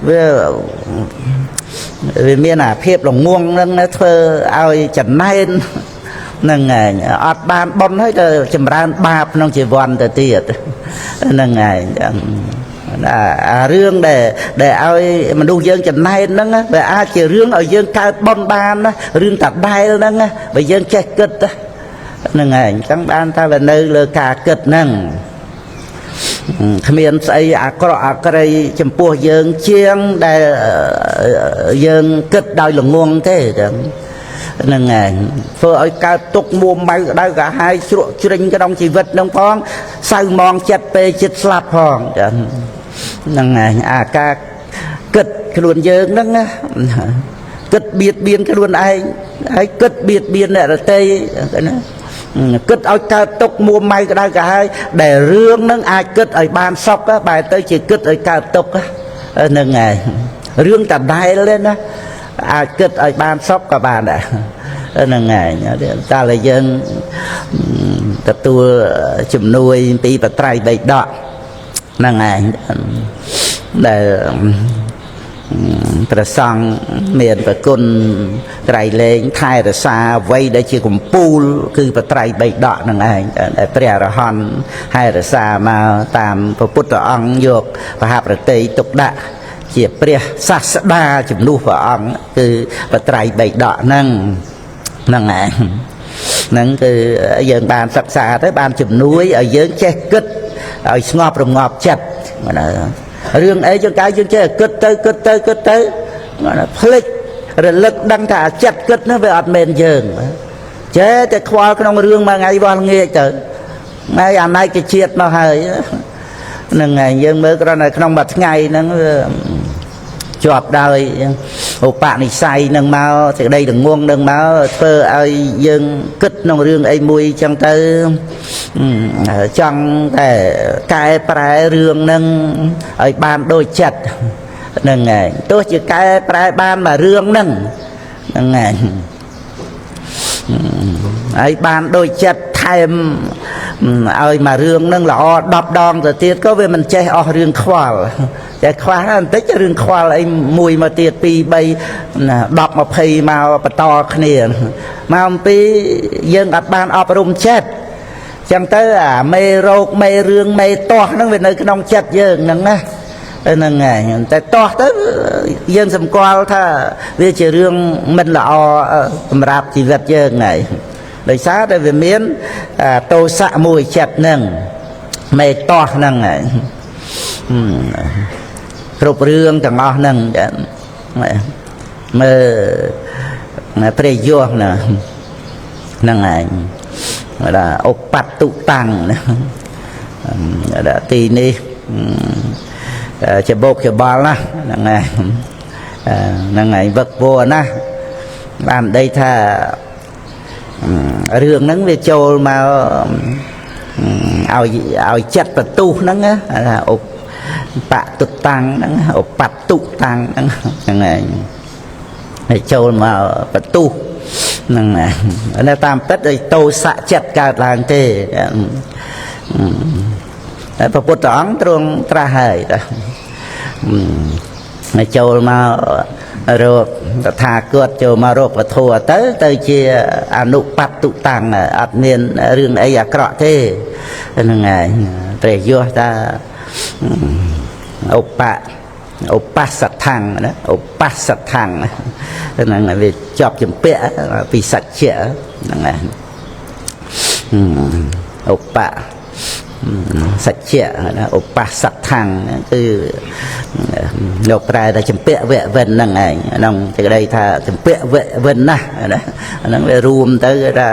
វាមានអាភាពល្ងងហ្នឹងធ្វើឲ្យចំណែនហ្នឹងហើយអត់បានបុណ្យហើយទៅចម្រើនបាបក្នុងជីវ័នទៅទៀតហ្នឹងហើយអារឿងដែលឲ្យមនុស្សយើងចំណែនហ្នឹងវាអាចជារឿងឲ្យយើងកើតបុណ្យបានណារឿងតាដែលហ្នឹងបើយើងចេះគិតហ្នឹងហើយអញ្ចឹងបានថាវានៅលើការគិតហ្នឹងគ្មានស្អីអាក្រក់អាក្រីចំពោះយើងជាងដែលយើងគិតដោយល្ងងទេចឹងហ្នឹងហើយធ្វើឲ្យកើតទុកមួម៉ៅដៅកាហាយជ្រក់ជ្រិញក្នុងជីវិតហ្នឹងផងសៅมองចិត្តពេលចិត្តស្លាប់ផងចឹងហ្នឹងហើយអាការគិតខ្លួនយើងហ្នឹងគិតបៀតបៀនខ្លួនឯងហើយគិតបៀតបៀនអ្នកដទៃណាគិតឲ្យកើតទុកមួម៉ៅក្តៅកាហាយដែលរឿងហ្នឹងអាចគិតឲ្យបានសុខបែរទៅជាគិតឲ្យកើតទុកហ្នឹងហើយរឿងតដែលទេណាអាចគិតឲ្យបានសុខក៏បានដែរហ្នឹងហើយតែយើងទទួលជំនួយពីបត្រៃបិដកហ្នឹងហើយដែលព្រះសង្ឃមានប្រគុណត្រៃលែងថែរក្សាអ្វីដែលជាកម្ពូលគឺបត្រៃបិដកហ្នឹងឯងដែលព្រះអរហន្តថែរក្សាមកតាមព្រះពុទ្ធអង្គយកបហប្រតិទុកដាក់ជាព្រះសាស្តាជំនួសព្រះអង្គគឺបត្រៃបិដកហ្នឹងឯងហ្នឹងគឺយើងបានសិក្សាទៅបានជំនួយឲ្យយើងចេះគិតឲ្យស្ងប់រងាប់ចិត្តរឿងអីយើងកាយយើងចេះគិតទៅភ្លេចរលឹកដឹងថាចិត្តគិតនោះវាអត់មែនយើងចេះតែខ្វល់ក្នុងរឿងមួយថ្ងៃវល់ងាយទៅហើយអាណៃគេជាតិមកហើយហ្នឹងហើយយើងមើលគ្រាន់តែក្នុងមួយថ្ងៃហ្នឹងជាប់ដោយឧបនិស្ស័យនឹងមកសេចក្តីល្ងងនឹងមកធ្វើឲ្យយើងគិតក្នុងរឿងអីមួយចឹងទៅចង់តែកែប្រែរឿងនឹងឲ្យបានដូចចិត្តហ្នឹងហើយទោះជាកែប្រែបានមករឿងហ្នឹងហើយហើយបានដូចចិត្តថែមឲ្យមករឿងហ្នឹងល្អ10 ដងទៅទៀតក៏វាមិនចេះអស់រឿងខ្វល់តែខ្វះបន្តិចរឿងខ្វល់អីមួយមកទៀត2 3 10 20មកបន្តគ្នាមកអំពីយើងអត់បានអប់រំចិត្តចឹងទៅអាមេរោគមេរឿងមេទាស់ហ្នឹងវានៅក្នុងចិត្តយើងហ្នឹងណាហ្នឹងហើយតែទាស់ទៅយើងសម្គាល់ថាវាជារឿងមិនល្អសម្រាប់ជីវិតយើងហើយដោយសារតែវាមានតោសៈមួយចិត្តហ្នឹងមេទាស់ហ្នឹងហើយគ្រប់រឿងទាំងអស់ហ្នឹងមើលព្រះយោះហ្នឹងហើយដល់ឧបតតុតាំងដល់ទីនេះច្បោកច្បល់ណាហ្នឹងហើយវឹកវរណាបានដីថារឿងហ្នឹងវាចូលមកឲ្យចិត្តបន្ទុះហ្នឹងថាឧបតុតាំងហ្នឹងឧបតុតាំងហ្នឹងហើយចូលមកបន្ទុះហ្នឹងណាតាមពិតឲ្យតោសៈចិត្តកើតឡើងទេតែព្រះពុទ្ធអង្គទ្រង់ត្រាស់ហើយចូលមក រោគតថាគតចូលមករោគពធទៅជាអនុបត្តិតុតាំងអត់មានរឿងអីអាក្រក់ទេហ្នឹងហើយព្រះយោថាឧបសថੰណាឧបសថੰហ្នឹងវាជាប់ជំពាក់ពីសច្ចៈហ្នឹងហើយឧបសច្ចៈណាឧបសថੰគឺលោកប្រែថាចម្ពាក់វៈវិនហ្នឹងឯងក្នុងសេចក្តីថាចម្ពាក់វៈវិនណាណាហ្នឹងវារួមទៅថា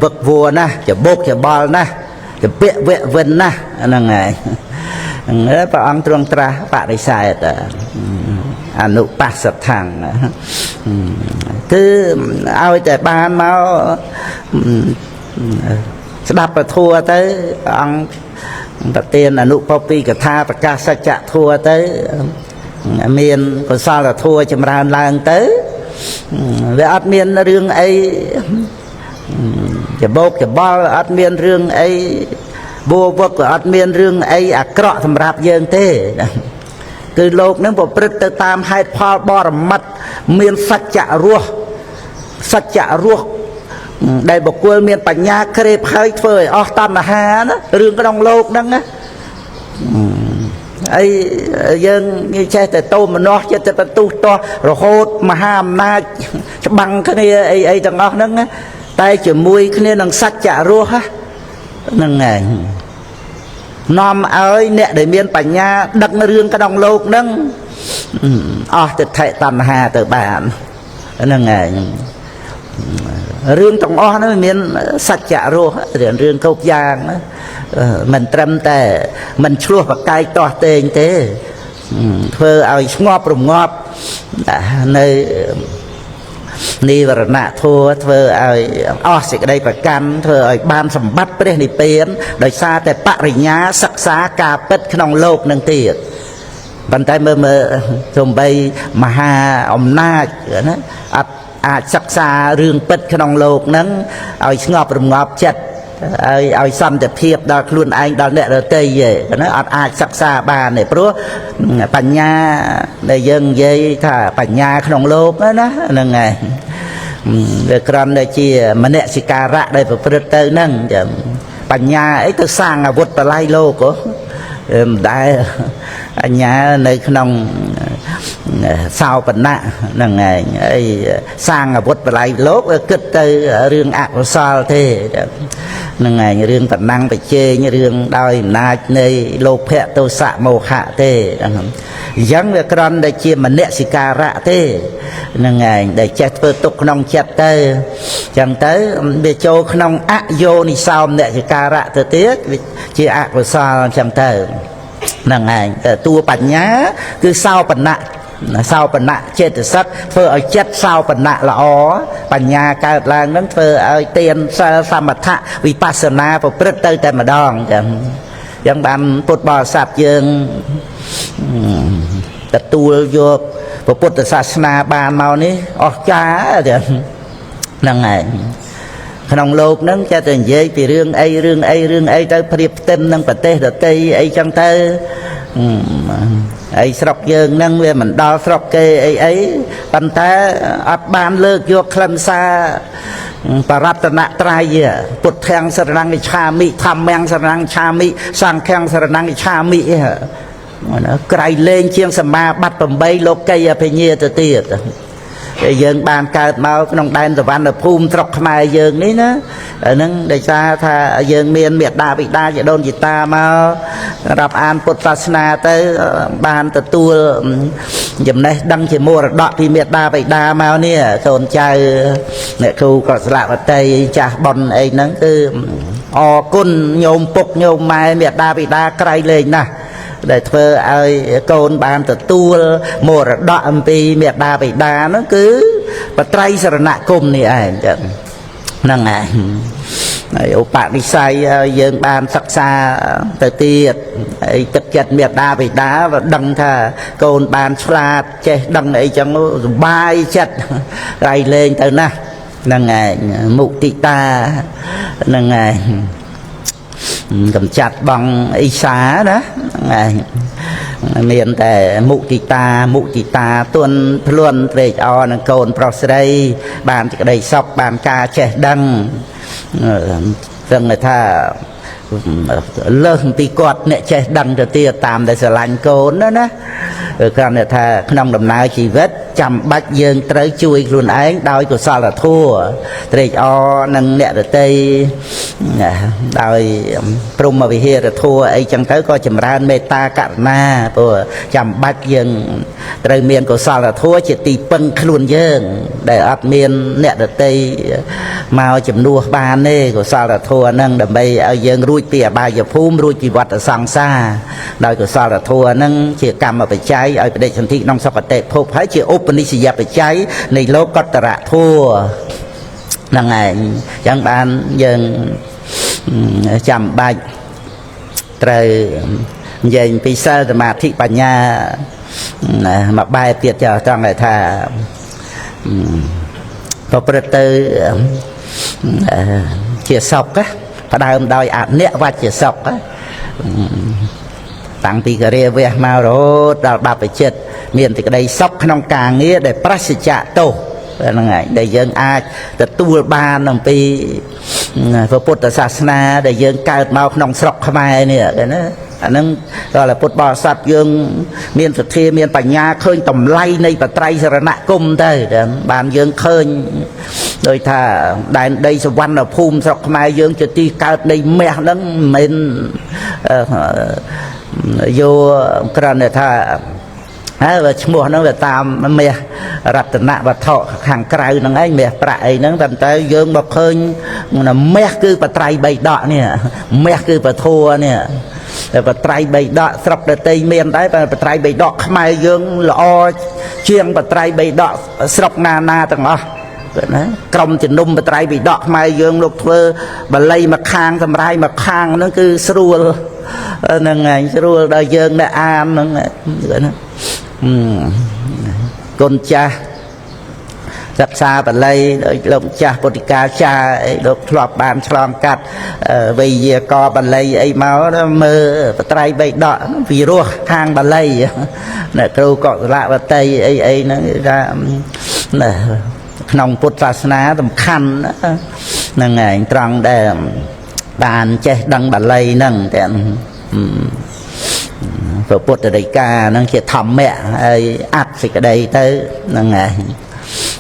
វឹកវួរណាច្បុកច្បល់ណាចម្ពាក់វៈវិនណាហ្នឹងឯងព្រះអង្គទ្រង់ត្រាស់បរិសេធអនុបសថੰគឺឲ្យតែបានមកស្ដាប់ពធัวទៅអង្គប្រទានអនុបពីកថាប្រកាសសច្ចធัวទៅមានកុសលធัวចម្រើនឡើងទៅវាអត់មានរឿងអីច្បោកច្បល់អត់មានរឿងអីបួវឹកក៏អត់មានរឿងអីអាក្រក់សម្រាប់យើងទេគឺលោកនឹងប្រព្រឹត្តទៅតាមហេតុផលបរមត្តមានសច្ចៈរស់ដែលបុគ្គលមានបញ្ញាក្រេបហើយធ្វើឲ្យអស់តណ្ហាណារឿងក្នុងលោកហ្នឹងណាអីយើងចេះតែតោមនោះចិត្តតែបន្ទុះតោះរហូតមហាអំណាចច្បាំងគ្នាអីទាំងអស់ហ្នឹងតែជាមួយគ្នានឹងសច្ចៈរស់ហ្នឹងឯងនាំឲ្យអ្នកដែលមានបញ្ញាដឹករឿងក្នុងលោកហ្នឹងអស់ទិដ្ឋិតណ្ហាទៅបានហ្នឹងឯងរឿងទាំងអស់ហ្នឹងមានសច្ចៈរស់រឿងគ្រប់យ៉ាងមិនត្រឹមតែមិនឆ្លោះប្រកែកទាស់ទែងទេធ្វើឲ្យស្ងប់រងាប់នៅនិវរណៈធัวធ្វើឲ្យអស់សេចក្តីប្រកាន់ធ្វើឲ្យបានសម្បត្តិព្រះនិព្វានដោយសារតែបរិញ្ញាសិក្សាការពិតក្នុងលោកនឹងទៀតប៉ុន្តែមើលសំបីមហាអំណាចណាអត់អាចសិក្សារឿងពិតក្នុងលោកហ្នឹងឲ្យស្ងប់រងាប់ចិត្តឲ្យសន្តិភាពដល់ខ្លួនឯងដល់អ្នកដទៃទេណាអត់អាចសិក្សាបានទេព្រោះបញ្ញាដែលយើងនិយាយថាបញ្ញាក្នុងលោកណាហ្នឹងឯងវាគ្រាន់តែជាមនសិការៈដែលប្រព្រឹត្តទៅហ្នឹងបញ្ញាអីទៅសាងអាវុធបល័យលោកមិនដែលអញ្ញានៅក្នុងសោបណៈហ្នឹងឯងអីសាងអាវុធបល័យលោកគិតទៅរឿងអកុសលទេហ្នឹងឯងរឿងតំណែងបច្ចេករឿងដោយអំណាចនៃលោភៈទោសៈមោហៈទេអញ្ចឹងវាគ្រាន់តែជាមនសិការៈទេហ្នឹងឯងដែលចេះធ្វើទុកក្នុងចិត្តទៅអញ្ចឹងទៅវាចូលក្នុងអយោនិសោមនសិការៈទៅទៀតជាអកុសលអញ្ចឹងទៅហ្នឹងឯងតួបញ្ញាគឺសោបណៈចេតសិកធ្វើឲ្យចិត្តសោបណៈល្អបញ្ញាកើតឡើងហ្នឹងធ្វើឲ្យទានសិលសមថៈវិបស្សនាប្រព្រឹត្តទៅតែម្ដងចឹងបានពុទ្ធបរិស័ទយើងទទួលយកពុទ្ធសាសនាបានមកនេះអស្ចារ្យហ្នឹងឯងក្នុងលោកហ្នឹងចេះតែនិយាយពីរឿងអីទៅប្រៀបផ្ទឹមនឹងប្រទេសដទៃអីចឹងទៅអីស្រុកយើងហ្នឹងវាមិនដល់ស្រុកគេអីប៉ុន្តែអត់បានលើកយកខ្លឹមសារបរតនត្រ័យពុទ្ធាំងសរណង្កច្ឆាមិធម្មំសរណង្កច្ឆាមិសង្ឃំសរណង្កច្ឆាមិក្រៃលែងជាងសមាបត្តិ8លោកីអភិញ្ញាទៅទៀតយើងបានកើតមកក្នុងដែនសវណ្ណភូមិស្រុកខ្មែរយើងនេះណាហ្នឹងដោយសារថាយើងមានមេត្តាបិតាជាដូនជាតាមករាប់អានពុទ្ធសាសនាទៅបានទទួលចំណេះដឹងជាមរតកពីមេត្តាបិតាមកនេះកូនចៅអ្នកគ្រូក៏ស្លាកវតីចាស់ប៉ុនអីហ្នឹងគឺអរគុណញោមពុកញោមម៉ែមេត្តាបិតាក្រៃលែងណាស់ដែលធ្វើឲ្យកូនបានទទួលមរតកអំពីមេត្តាបិតាហ្នឹងគឺបត្រៃសរណគមនេះឯងចឹងហ្នឹងឯងហើយឧបនិស្ស័យយើងបានសិក្សាទៅទៀតហើយទឹកចិត្តមេត្តាបិតាដឹងថាកូនបានឆ្លាតចេះដឹងអីចឹងសុបាយចិត្តក្រៃលែងទៅណាស់ហ្នឹងឯងមុទិតាហ្នឹងឯងកំចាត់បងអ៊ីសាណាហ្នឹងឯង មានតែមុទិតាទួនភ្លួនត្រេកអរនឹងកូនប្រុសស្រីបានសេចក្តីសុខបានការចេះដឹងដឹងថាលើសពីគាត់អ្នកចេះដឹងទៅទៀតតាមដែលស្រឡាញ់កូនណាគ្រាន់តែថាក្នុងដំណើរជីវិតចាំបាច់យើងត្រូវជួយខ្លួនឯងដោយកុសលធម៌ត្រេកអរនឹងអ្នកដទៃដោយព្រមវិហារធម៌អីចឹងទៅក៏ចម្រើនមេត្តាករុណាព្រោះចាំបាច់យើងត្រូវមានកុសលធម៌ជាទីពឹងខ្លួនយើងដែលអត់មានអ្នកដទៃមកជំនួសបានទេកុសលធម៌ហ្នឹងដើម្បីឲ្យយើងរួចពីអបាយភូមិរួចពីវដ្តសង្សារដោយកុសលធម៌ហ្នឹងជាកម្មបច្ច័យឲ្យបដិសន្ធិក្នុងសុគតិភពហើយជាឧបនិស្សយបច្ច័យនៃលោកតរធម៌ហ្នឹងឯងអញ្ចឹងបានយើងចាំបាច់ត្រូវនិយាយពីសិលសមាធិបញ្ញាមកបែបទៀតចោះត្រង់ថាប្រព្រឹត្តទៅជាសុខផ្ដើមដោយអនិវច្ចសុខតាំងពីករាវះមករហូតដល់បព្វជិតមានសេចក្តីសុខក្នុងការងារដែលប្រសិជ្ជៈទោសហ្នឹងហើយដែលយើងអាចទទួលបានអំពីព្រះពុទ្ធសាសនាដែលយើងកើតមកក្នុងស្រុកខ្មែរនេះណាអាហ្នឹងដល់ពុទ្ធបរិស័ទយើងមានសទ្ធាមានបញ្ញាឃើញតម្លៃនៃបត្រៃសរណគមទៅបានយើងឃើញដោយថាដែនដីសវណ្ណភូមិស្រុកខ្មែរយើងជាទីកើតនៃមាសហ្នឹងមិនយកគ្រាន់តែថាហើយឈ្មោះហ្នឹងវាតាមមាសរតនវត្ថុខាងក្រៅហ្នឹងឯងមាសប្រាក់អីហ្នឹងតែតែយើងមកឃើញមាសគឺបត្រៃបីដកនេះមាសគឺពធัวនេះតែបត្រៃបីដកស្រុកដតីមានដែរតែបត្រៃបីដកខ្មែរយើងល្អជាងបត្រៃបីដកស្រុកណាទាំងអស់ណាក្រុមជំនុំបត្រៃបីដកខ្មែរយើងលោកធ្វើបល័យមកខាងសម្រាយមកខាងហ្នឹងគឺស្រួលហ្នឹងឯងស្រួលដល់យើងដែលអានហ្នឹងណាគុណចាស់សិក្សាបល័យដោយលោកម្ចាស់ពុទ្ធិកាចារ្យអីលោកធ្លាប់បានឆ្លងកាត់វេយាកបល័យអីមកមើលបត្រៃបីដកពីរោះខាងបល័យអ្នកគ្រូកុសលវតីអីហ្នឹងថាក្នុងពុទ្ធសាសនាសំខាន់ហ្នឹងឯងត្រង់ដែលបានចេះដឹងបាលីហ្នឹងតែព្រះពុទ្ធដីកាហ្នឹងជាធម្មៈហើយអត្តសេចក្តីទៅហ្នឹងឯង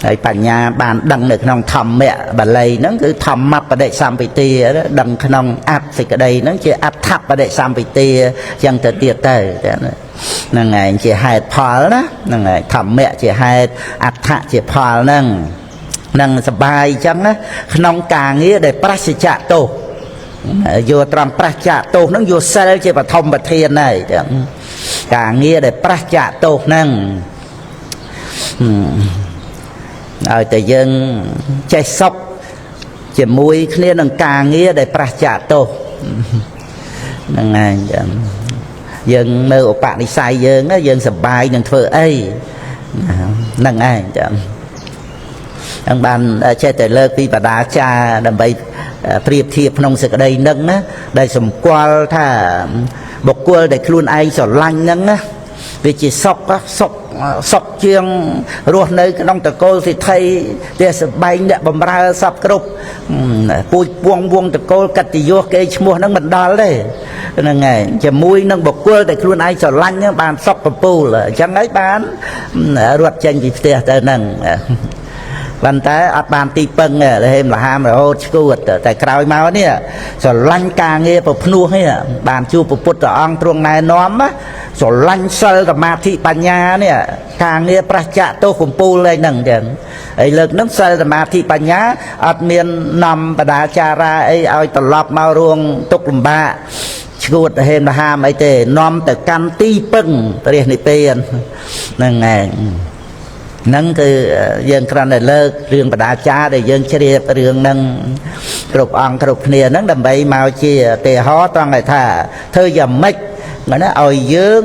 ហើយបញ្ញាបានដឹងនៅក្នុងធម្មៈបាលីហ្នឹងគឺធម្មបដិសម្បទាដឹងក្នុងអត្តសេចក្តីហ្នឹងជាអដ្ឋបដិសម្បទាចឹងទៅទៀតទៅហ្នឹងឯងជាហេតុផលណាហ្នឹងឯងធម្មៈជាហេតុអដ្ឋៈជាផលហ្នឹងនឹងសបាយអញ្ចឹងណាក្នុងការងារដែលប្រសិជ្ជៈទោសយកត្រង់ប្រសិជ្ជៈទោសហ្នឹងយកសិលជាបឋមប្រធានហើយការងារដែលប្រសិជ្ជៈទោសហ្នឹងឲ្យតែយើងចេះសុខជាមួយគ្នានឹងការងារដែលប្រសិជ្ជៈទោសហ្នឹងឯងយើងមើលឧបនិស្ស័យយើងសប្បាយនឹងធ្វើអីហ្នឹងឯងចឹងបានចេះតែលើកពីបដាចារដើម្បីប្រៀបធៀបក្នុងសេចក្តីហ្នឹងណាដែលសម្គាល់ថាបុគ្គលដែលខ្លួនឯងស្រឡាញ់ហ្នឹងណាវាជាសុខជាងរស់នៅក្នុងតកូលសិទ្ធិទេសបែងអ្នកបំរើសពគ្រប់ពូជពងវងតកូលកតញ្ញុគេឈ្មោះហ្នឹងមិនដល់ទេហ្នឹងហើយជាមួយនឹងបុគ្គលដែលខ្លួនឯងស្រឡាញ់ហ្នឹងបានសុខកំពូលអញ្ចឹងហើយបានរត់ចេញពីផ្ទះទៅហ្នឹងប៉ុន្តែអត់បានទីពឹងទេហេមលហាមរហូតឈួតតែក្រោយមកនេះស្រឡាញ់ការងារប្រភ្នោះនេះបានជួបព្រះពុទ្ធអង្គទ្រង់ណែនាំស្រឡាញ់សិលសមាធិបញ្ញានេះការងារប្រសិជ្ជៈទោសកំពូលឯហ្នឹងចឹងហើយលើកហ្នឹងសិលសមាធិបញ្ញាអត់មាននាំបដាចារាអីឲ្យត្រឡប់មករួងទុកលំបាកឈួតហេមលហាមអីទេនាំទៅកាន់ទីពឹងព្រះនិព្វានហ្នឹងឯងហ្នឹងគឺយើងគ្រាន់តែលើករឿងបដាចារដែលយើងជ្រាបរឿងហ្នឹងគ្រប់អង្គគ្រប់គ្នាហ្នឹងដើម្បីមកជាឧទាហរណ៍ត្រង់ថាធ្វើយ៉ាងម៉េចណាឲ្យយើង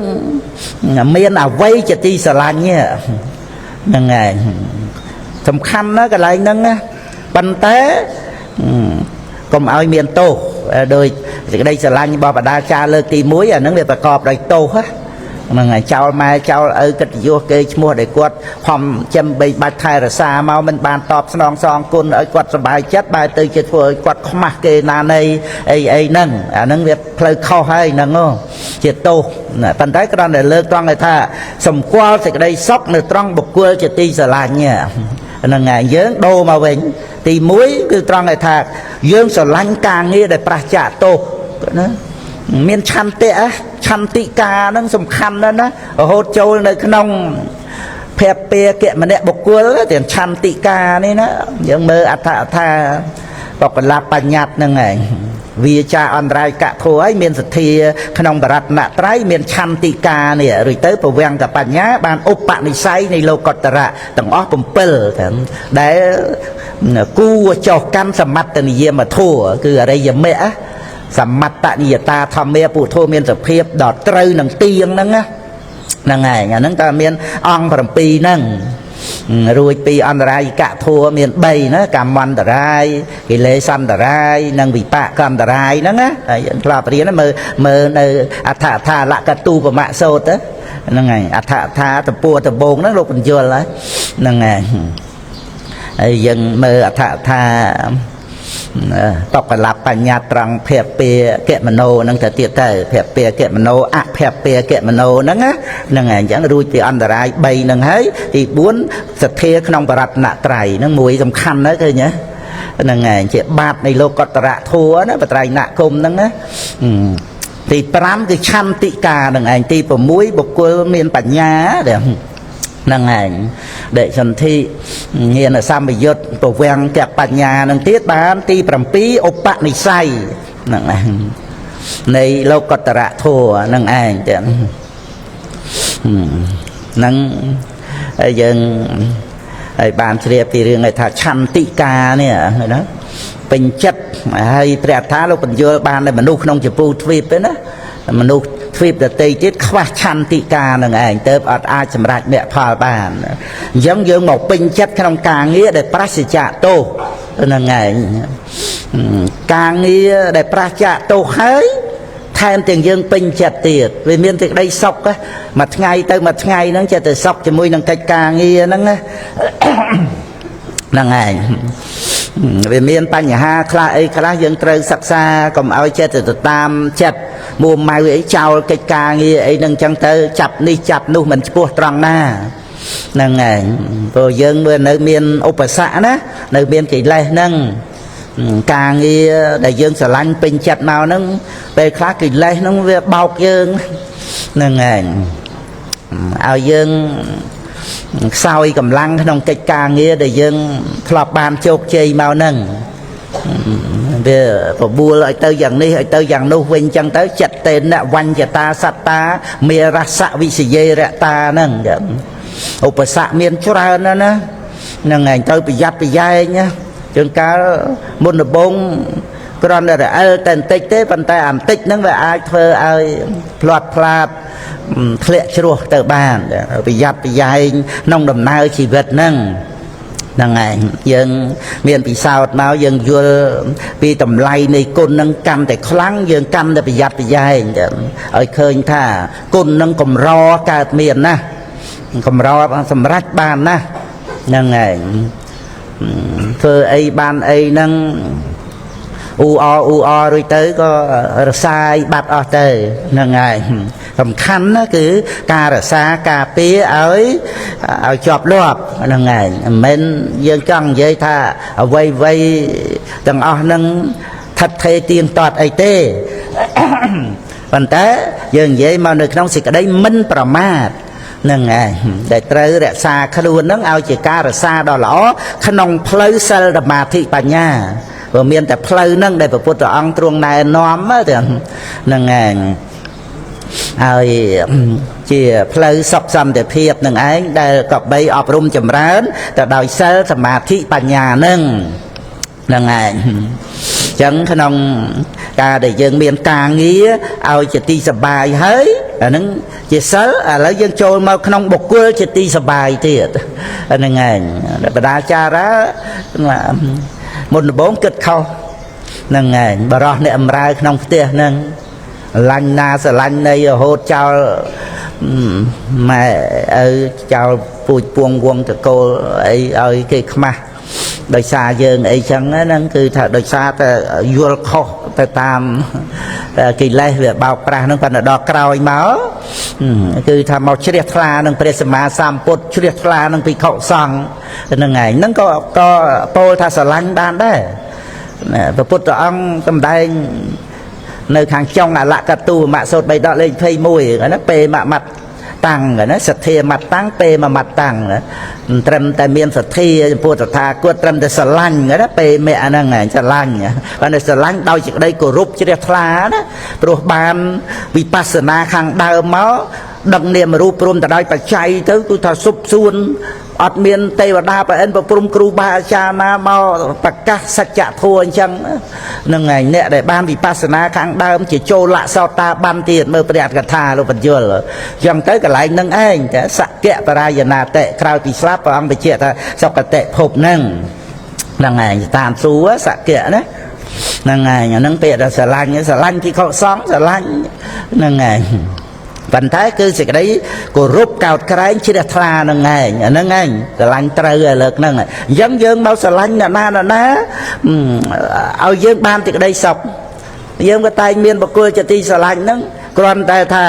មានអវ័យជាទីស្រឡាញ់ហ្នឹងឯងសំខាន់ណាកន្លែងហ្នឹងណាប៉ុន្តែកុំឲ្យមានទោសដោយសេចក្តីស្រឡាញ់របស់បដាចារលើកទី1អាហ្នឹងវាប្រកបដោយទោស ngày cháu mai cháu ở cái vô cái mua để quật phòng châm bị bạch thai là xa mau mình bàn tọp xong xong côn ở quật bài chất bài từ chết vừa quật không mặc cái là này ấy nâng nâng việc plei khâu hay nâng không chết tô phần đấy cái đó để lơ trong người ta sầm qua thì cái đây sóc nữa trong bục quơ chết ti giờ lại nha nâng ngày dướng đô mà về thì muối cứ trong người ta dương sở lanh càng nghe để pra trả tô miền chăn tệ chăn tị ca nó sầm khăn đó nó ở hốt châu nơi cái nông phèp pe kiện mà nè bọc quơ tiền chăn tị ca này nó những mơ tha bọc là bạch nhạt nè ngày vì cha anh rai cả thôi miền sạch thì cái nông bạc nạ trái miền chăn tị ca này rồi tới bờ ven cả bạch nhá ban ốp bạn này say này lâu cọt tara tầng ó bầm pơ để cu cho căn sầm mặt tận gì mà thua cứ ở đây giờ mẹ sầm mặt tại nhà ta thầm mẹ phụ thô miền sập hiệp đọt trơi nằng tiên nằng á nằng ngày nhà nằng ta miền ong và pi nằng rồi pi ăn rai cả thua miền bay nó cầm ăn rai cái lê xanh rai nằng bị bạ cầm rai nằng á là phải nó mờ nơi thả thả lại cả tu của mạ sốt á nằng ngày thả thả tập bùa tập bồn nó lục bình chưa lại nằng ngày dân mờ thả tóc cái lạp bánh nhạt trăng phèp bia kẹt mà nô nâng thật tiệt thời phèp bia kẹt mà nô phèp bia kẹt mà nô nâng á nâng ảnh chẳng rui thì ăn ra bay nâng ấy thì muốn thật thê không bạc nạ trải nâng mùi tầm khăn đó thôi nhé nâng ảnh chị bát này lô cọt rạ thua nó và trải nạ công nâng á thì pram cái chăn tị cà nâng ảnh tì vào mũi bọc cô miền bạch nhá để nâng ảnh để chân thi hiện là sao mà dứt tổ quen kẹp bạch nhà nâng tiết bán ti bầm pí ốp bạn này say nâng ảnh này lâu có tara thua nâng ảnh nâng dân bàn triệp thì người ta chăn tị ca nè đó bình chất hay trẹt thá lúc mình vô bàn này mà nuôi không chỉ pu tweet đấy đó mà nuôi tweet là tây tiết khóa chăn tị ca nâng ảnh tới ở ai chấm rạch mẹ phà bàn giống như một bình chất trong càng nghĩa để prascha tô nâng ảnh càng nghĩa để prascha tô hơi thêm tiền dương bình chất tiệt vì miền tiệc đây sọc á mặt ngày tới mặt ngày nó cho từ sọc cho mùi nâng cách càng nghĩa nâng ảnh vì miền Tây nhà ha khá dân trời sắc xa còn ao chết từ tam chết mua mai ấy trao cái ca nghe ấy nâng chân tơ chập ni chập nu mình buộc tròn na nâng ngày rồi dân bên nơi miền ốp xã đó nơi miền kỳ lệ nâng ca nghe đại dân sở lanh bình chặt nào nâng về khác kỳ lệ nâng về bọc dân nâng ngày ao dân sau y cầm lăng trong cái ca nghĩa để dân lọp bàn chốt chây mau nâng về bùa lại tới dần đi tới dần nô vinh chân tới chặt tên nè quanh cho ta sát ta mê ra xạ vị sĩ dê ra ta nâng ốp xạ miền cho ra nó nè nâng ngày tới bị giặt bị dai nhá chân cá môn được bông còn là tên tích thế phần tay ẩm tích nâng về ai thơ ai lọt plạt lệ chua từ bàn bị giặt bị dai nông đầm nai chỉ vật nâng nâng ngày dân miền bị sao máu dân vua vì tầm lay này côn nâng cam để kháng dân cam để bị giặt bị dai ở khơi thà côn nâng cầm ro cả miền na cầm ro sầm rách bàn na nâng ngày phơi ấy ban ấy nâng u o rồi tới có sai bạt ở tới nâng ngày tầm khăn nó cứ cà rờ xa cà pía ấy chọp lọp nâng ngày mình dân chân dây tha vây vây tầng o nâng thật thê tiền tọt ấy tê phần té dân dây mà được nông xịt ở đây minh bà mát nâng ngày để trời để xa khá luôn nâng ao chỉ cà rờ xa đó lõ khá nông plei sel đập mà thị bà nha và miền tập plei nâng để phụ trợ ăn truông này nóm á nâng ngày ai chỉ plei sọc xăm để phiệp nâng ấy đây cọp bay ọp rum chầm rán để đòi sơ thầm mà thị bà nhà nâng nâng ngày chẳng khả năng ca để dân miền ca nghĩa ao chỉ ti sập bài hơi nâng chỉ sớ lấy dân trôi mà khả năng bột quơ chỉ ti sập bài thiệt nâng ngày bà đa cha đó một bốn kịch khâu nâng ngày bà rõ nè âm ra khả năng tiệt nâng lanh na sẽ lanh này hốt cho ម៉ែចោលពូជពងវងតកូលអីឲ្យគេខ្មាស់ដោយសារយើងអីចឹងហ្នឹងគឺថាដោយសារតែយល់ខុសទៅតាមកិលេសវាបោកប្រាស់ហ្នឹងប៉ុន្តែដល់ក្រោយមកគឺថាមកជ្រះថ្លានឹងព្រះសម្មាសម្ពុទ្ធជ្រះថ្លានឹងភិក្ខុសង្ឃហ្នឹងឯងហ្នឹងក៏ពោលថាស្រឡាញ់បានដែរព្រះពុទ្ធអង្គសម្ដែងនៅខាងចុងអលកតូមសូត្រ3ដកលេខ21ណាពេមមាត់តាំងណាសទ្ធាមត្តតាំងពេមមាត់តាំងត្រឹមតែមានសទ្ធាចំពោះតថាគតត្រឹមតែស្រឡាញ់ណាពេមៈហ្នឹងស្រឡាញ់បានតែស្រឡាញ់ដោយសេចក្តីគោរពជ្រះថ្លាណាព្រោះបានវិបស្សនាខាងដើមមកដឹកនាមរូបព្រមទៅដោយបច្ច័យទៅគឺថាសុបសួនអត់មានទេវតាប្រអិនប្រព្រំគ្រូបាអាចារ្យណាមកប្រកាសសច្ចធម៌អញ្ចឹងហ្នឹងហើយអ្នកដែលបានវិបស្សនាខាងដើមជាចូលលក្ខសោតាបានទៀតមើលព្រះអត្ថកថាលោកបញ្យលអញ្ចឹងទៅកន្លែងហ្នឹងឯងតែសក្យបរាយណាតិក្រោយពីស្លាប់ព្រះអង្គបញ្ជាក់ថាសុគតិភពហ្នឹងហ្នឹងឯងតាមសួរសក្យណាហ្នឹងឯងអាហ្នឹងពាក្យថាស្រឡាញ់ភិក្ខុសង្ឃស្រឡាញ់ហ្នឹងឯងប៉ុន្តែគឺសេចក្តីគោរពកោតក្រែងជ្រះថ្លានឹងឯងអាហ្នឹងឯងស្រឡាញ់ត្រូវឲ្យលើកហ្នឹងអញ្ចឹងយើងមកស្រឡាញ់អ្នកណាឲ្យយើងបានទីក្តីសុខយើងក៏តែងមានបុគ្គលជាទីស្រឡាញ់ហ្នឹងគ្រាន់តែថា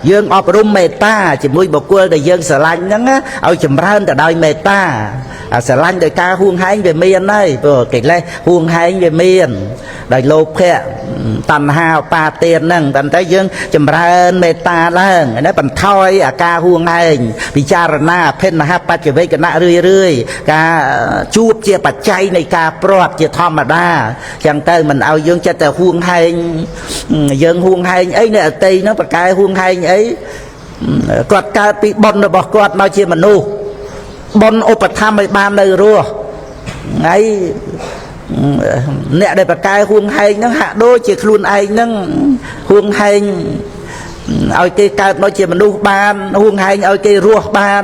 យើងអប់រំមេត្តាជាមួយបុគ្គលដែលយើងស្រឡាញ់ហ្នឹងឲ្យចម្រើនទៅដោយមេត្តាអាស្រឡាញ់ដោយការហួងហែងវាមានហើយព្រោះកិលេសហួងហែងវាមានដោយលោភៈតណ្ហាឧបាទានហ្នឹងតែតែយើងចម្រើនមេត្តាឡើងណាបន្ថយអាការហួងហែងពិចារណាអភិនហបច្ចវេកណៈរឿយការជួបជាបច្ច័យនៃការព្រាត់ជាធម្មតាចឹងទៅមិនឲ្យយើងចិត្តតែហួងហែងយើងហួងហែងអីនៅអតីតហ្នឹងប្រកែហួងហែងអីគាត់កើតពីបុណ្យរបស់គាត់មកជាមនុស្សបុណ្យឧបត្ថម្ភឲ្យបាននៅរស់ហើយអ្នកដែលប្រកែហួងហែងហ្នឹងហាក់ដូចជាខ្លួនឯងហ្នឹងហួងហែងឲ្យគេកើតមកជាមនុស្សបានហួងហែងឲ្យគេរស់បាន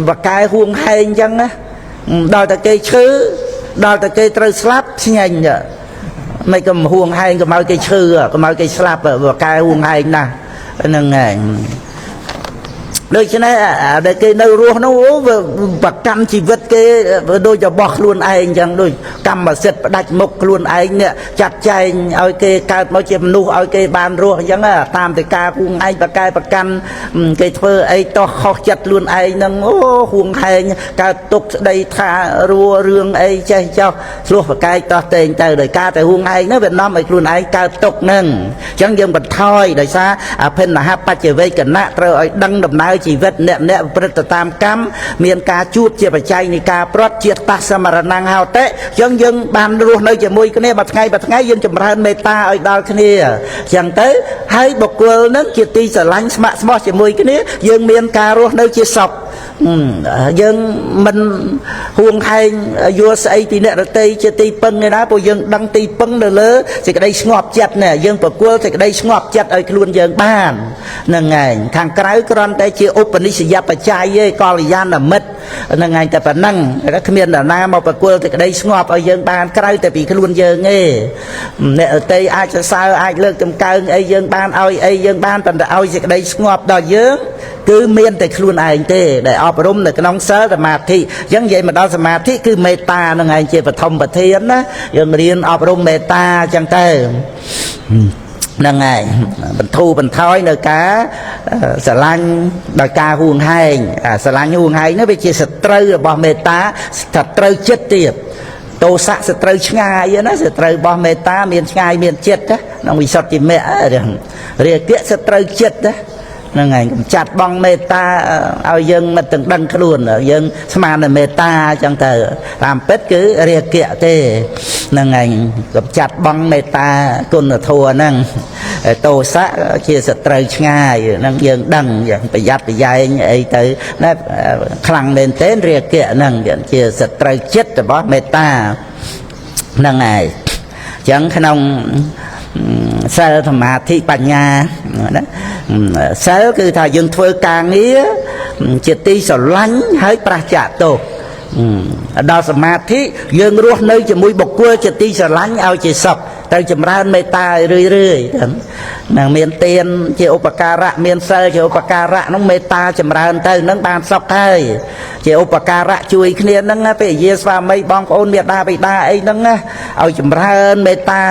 ប្រកែហួងហែងអញ្ចឹងណាដល់តែគេឈឺដល់តែគេត្រូវស្លាប់ស្ញែងមិនក៏ហួងហែងក៏មកគេឈឺក៏មកគេស្លាប់ប្រកែហួងហែងណាស់ហ្នឹងឯងដូច្នេះដែលគេនៅរស់នោះប្រកម្មជីវិតគេដូចរបស់ខ្លួនឯងអញ្ចឹងដូចកម្មសិទ្ធិផ្ដាច់មុខខ្លួនឯងនេះចាត់ចែងឲ្យគេកើតមកជាមនុស្សឲ្យគេបានរស់អញ្ចឹងតាមតែការហួងឯងប្រកែប្រកាន់គេធ្វើអីតោះខុសចិត្តខ្លួនឯងហ្នឹងអូហួងហែងកើតទុកស្ដីថារួរឿងអីចេះចោះឆ្លោះប្រកែកតោះតែងទៅដោយការតែហួងឯងហ្នឹងវានាំឲ្យខ្លួនឯងកើតទុកហ្នឹងអញ្ចឹងយើងបន្ថយដោយសារអភិនហបច្ចវេកណៈត្រូវឲ្យដឹងដំណើរជីវិតអ្នកប្រព្រឹត្តទៅតាមកម្មមានការជួបជាបច្ច័យនៃការប្រត់ជាតិតសមរណង្ហោតិអញ្ចឹងយើងបានរស់នៅជាមួយគ្នាមួយថ្ងៃយើងចម្រើនមេត្តាឲ្យដល់គ្នាអញ្ចឹងទៅហើយបុគ្គលនឹងជាទីស្រឡាញ់ស្ម័គ្រស្មោះជាមួយគ្នាយើងមានការរស់នៅជាសុខយើងមិនហួងហែងយល់ស្អីពីអ្នករតីជាទីពឹងឯណាព្រោះយើងដឹងទីពឹងនៅលើសេចក្តីស្ងប់ចិត្តណែយើងប្រគល់សេចក្តីស្ងប់ចិត្តឲ្យខ្លួនយើងបានហ្នឹងឯងខាងក្រៅគ្រាន់តែជាឧបនិស្សយបច្ច័យឯងកល្យាណមិត្តហ្នឹងឯងតែប៉ុណ្ណឹងគ្មាននរណាមកប្រគល់សេចក្តីស្ងប់ឲ្យយើងបានក្រៅតែពីខ្លួនយើងទេអ្នករតីអាចសរសើរអាចលើកចំកើងអីយើងបានឲ្យអីយើងបានប៉ុន្តែឲ្យសេចក្តីស្ងប់ដល់យើងគឺមានតែខ្លួនឯងទេដែលអប់រំនៅក្នុងសិលសមាធិអញ្ចឹងនិយាយមកដល់សមាធិគឺមេត្តានឹងឯងជាបឋមប្រធានណាយើងរៀនអប់រំមេត្តាអញ្ចឹងទៅហ្នឹងឯងបន្ធូរបន្ថយនៅការស្រឡាញ់ដោយការហួងហែងស្រឡាញ់ហួងហែងនោះវាជាសត្រូវរបស់មេត្តាសត្រូវចិត្តទៀតទោសៈសត្រូវឆ្ងាយណាសត្រូវរបស់មេត្តាមានឆ្ងាយមានចិត្តក្នុងវិសុទ្ធិមគ្គរាគៈសត្រូវចិត្តហ្នឹងឯងកំចាត់បងមេត្តាឲ្យយើងមិនទាំងដឹងខ្លួនយើងស្មានតែមេត្តាអញ្ចឹងទៅតាមពិតគឺរាគៈទេហ្នឹងឯងកំចាត់បងមេត្តាគុណធម៌ហ្នឹងទោសៈជាសត្រូវឆ្ងាយហ្នឹងយើងដឹងយ៉ាងប្រយ័ត្នប្រយែងអីទៅណាខ្លាំងមែនទែនរាគៈហ្នឹងជាសត្រូវចិត្តរបស់មេត្តាហ្នឹងឯងអញ្ចឹងក្នុងសិលសមាធិបញ្ញាណាសិលគឺថាយើងធ្វើការងារជាទីស្រឡាញ់ហើយប្រះចាកទោសដល់សមាធិយើងរស់នៅជាមួយបុគ្គលជាទីស្រឡាញ់ឲ្យជាសុខ ត្រូវចម្រើនមេត្តារឿយនឹងមានទានជាឧបការៈមានសិលជាឧបការៈនោះមេត្តាចម្រើនទៅនឹងបានសុខហើយជាឧបការៈជួយគ្នានឹងពេលយាស្វាមីបងប្អូនមេដាបិតាអីហ្នឹងឲ្យចម្រើនមេត្តា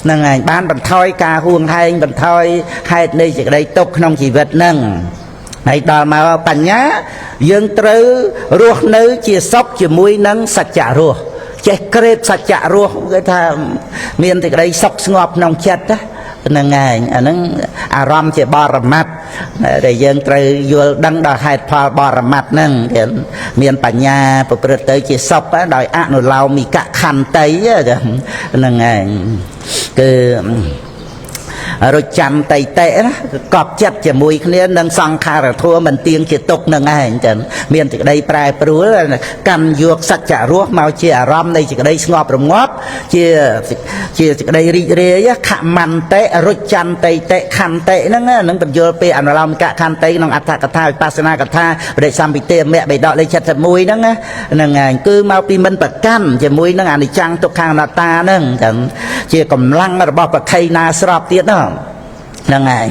ហ្នឹងហើយបានបន្ថយការហួងហែងបន្ថយហេតុនៃសេចក្តីទុក្ខក្នុងជីវិតហ្នឹងហើយដល់មកបញ្ញាយើងត្រូវរស់នៅជាសុខជាមួយនឹងសច្ចៈរស់ចេះក្រេបសច្ចៈរស់គេថាមានសេចក្តីសុខស្ងប់ក្នុងចិត្តហ្នឹងហើយអាហ្នឹងអារម្មណ៍ជាបរមត្តដែលយើងត្រូវយល់ដឹងដល់ហេតុផលបរមត្តហ្នឹងគេមានបញ្ញាប្រព្រឹត្តទៅជាសុខដោយអនុឡោមិកខន្តីហ្នឹងហើយគឺរុចន្តិតេណាកប់ចិត្តជាមួយគ្នានឹងសង្ខារធម៌មិនទៀងជាទុកនឹងឯងចឹងមានសេចក្តីប្រែប្រួលកម្មយកសច្ចៈរស់មកជាអារម្មណ៍នៃសេចក្តីស្ងប់រងាប់ជាសេចក្តីរីករាយខមន្តិរុចន្តិតេខន្តិហ្នឹងបញ្យល់ពីអនុឡោមិកខន្តិក្នុងអត្ថកថាវិបស្សនាកថាបដិសម្ពិទេមគ្គបេដកលេខ71ហ្នឹងឯងគឺមកពីមិនប្រកាន់ជាមួយនឹងអនិច្ចំទុក្ខអនត្តាហ្នឹងចឹងជាកម្លាំងរបស់បក្ខីណាស្របទៀតហ្នឹងហើយ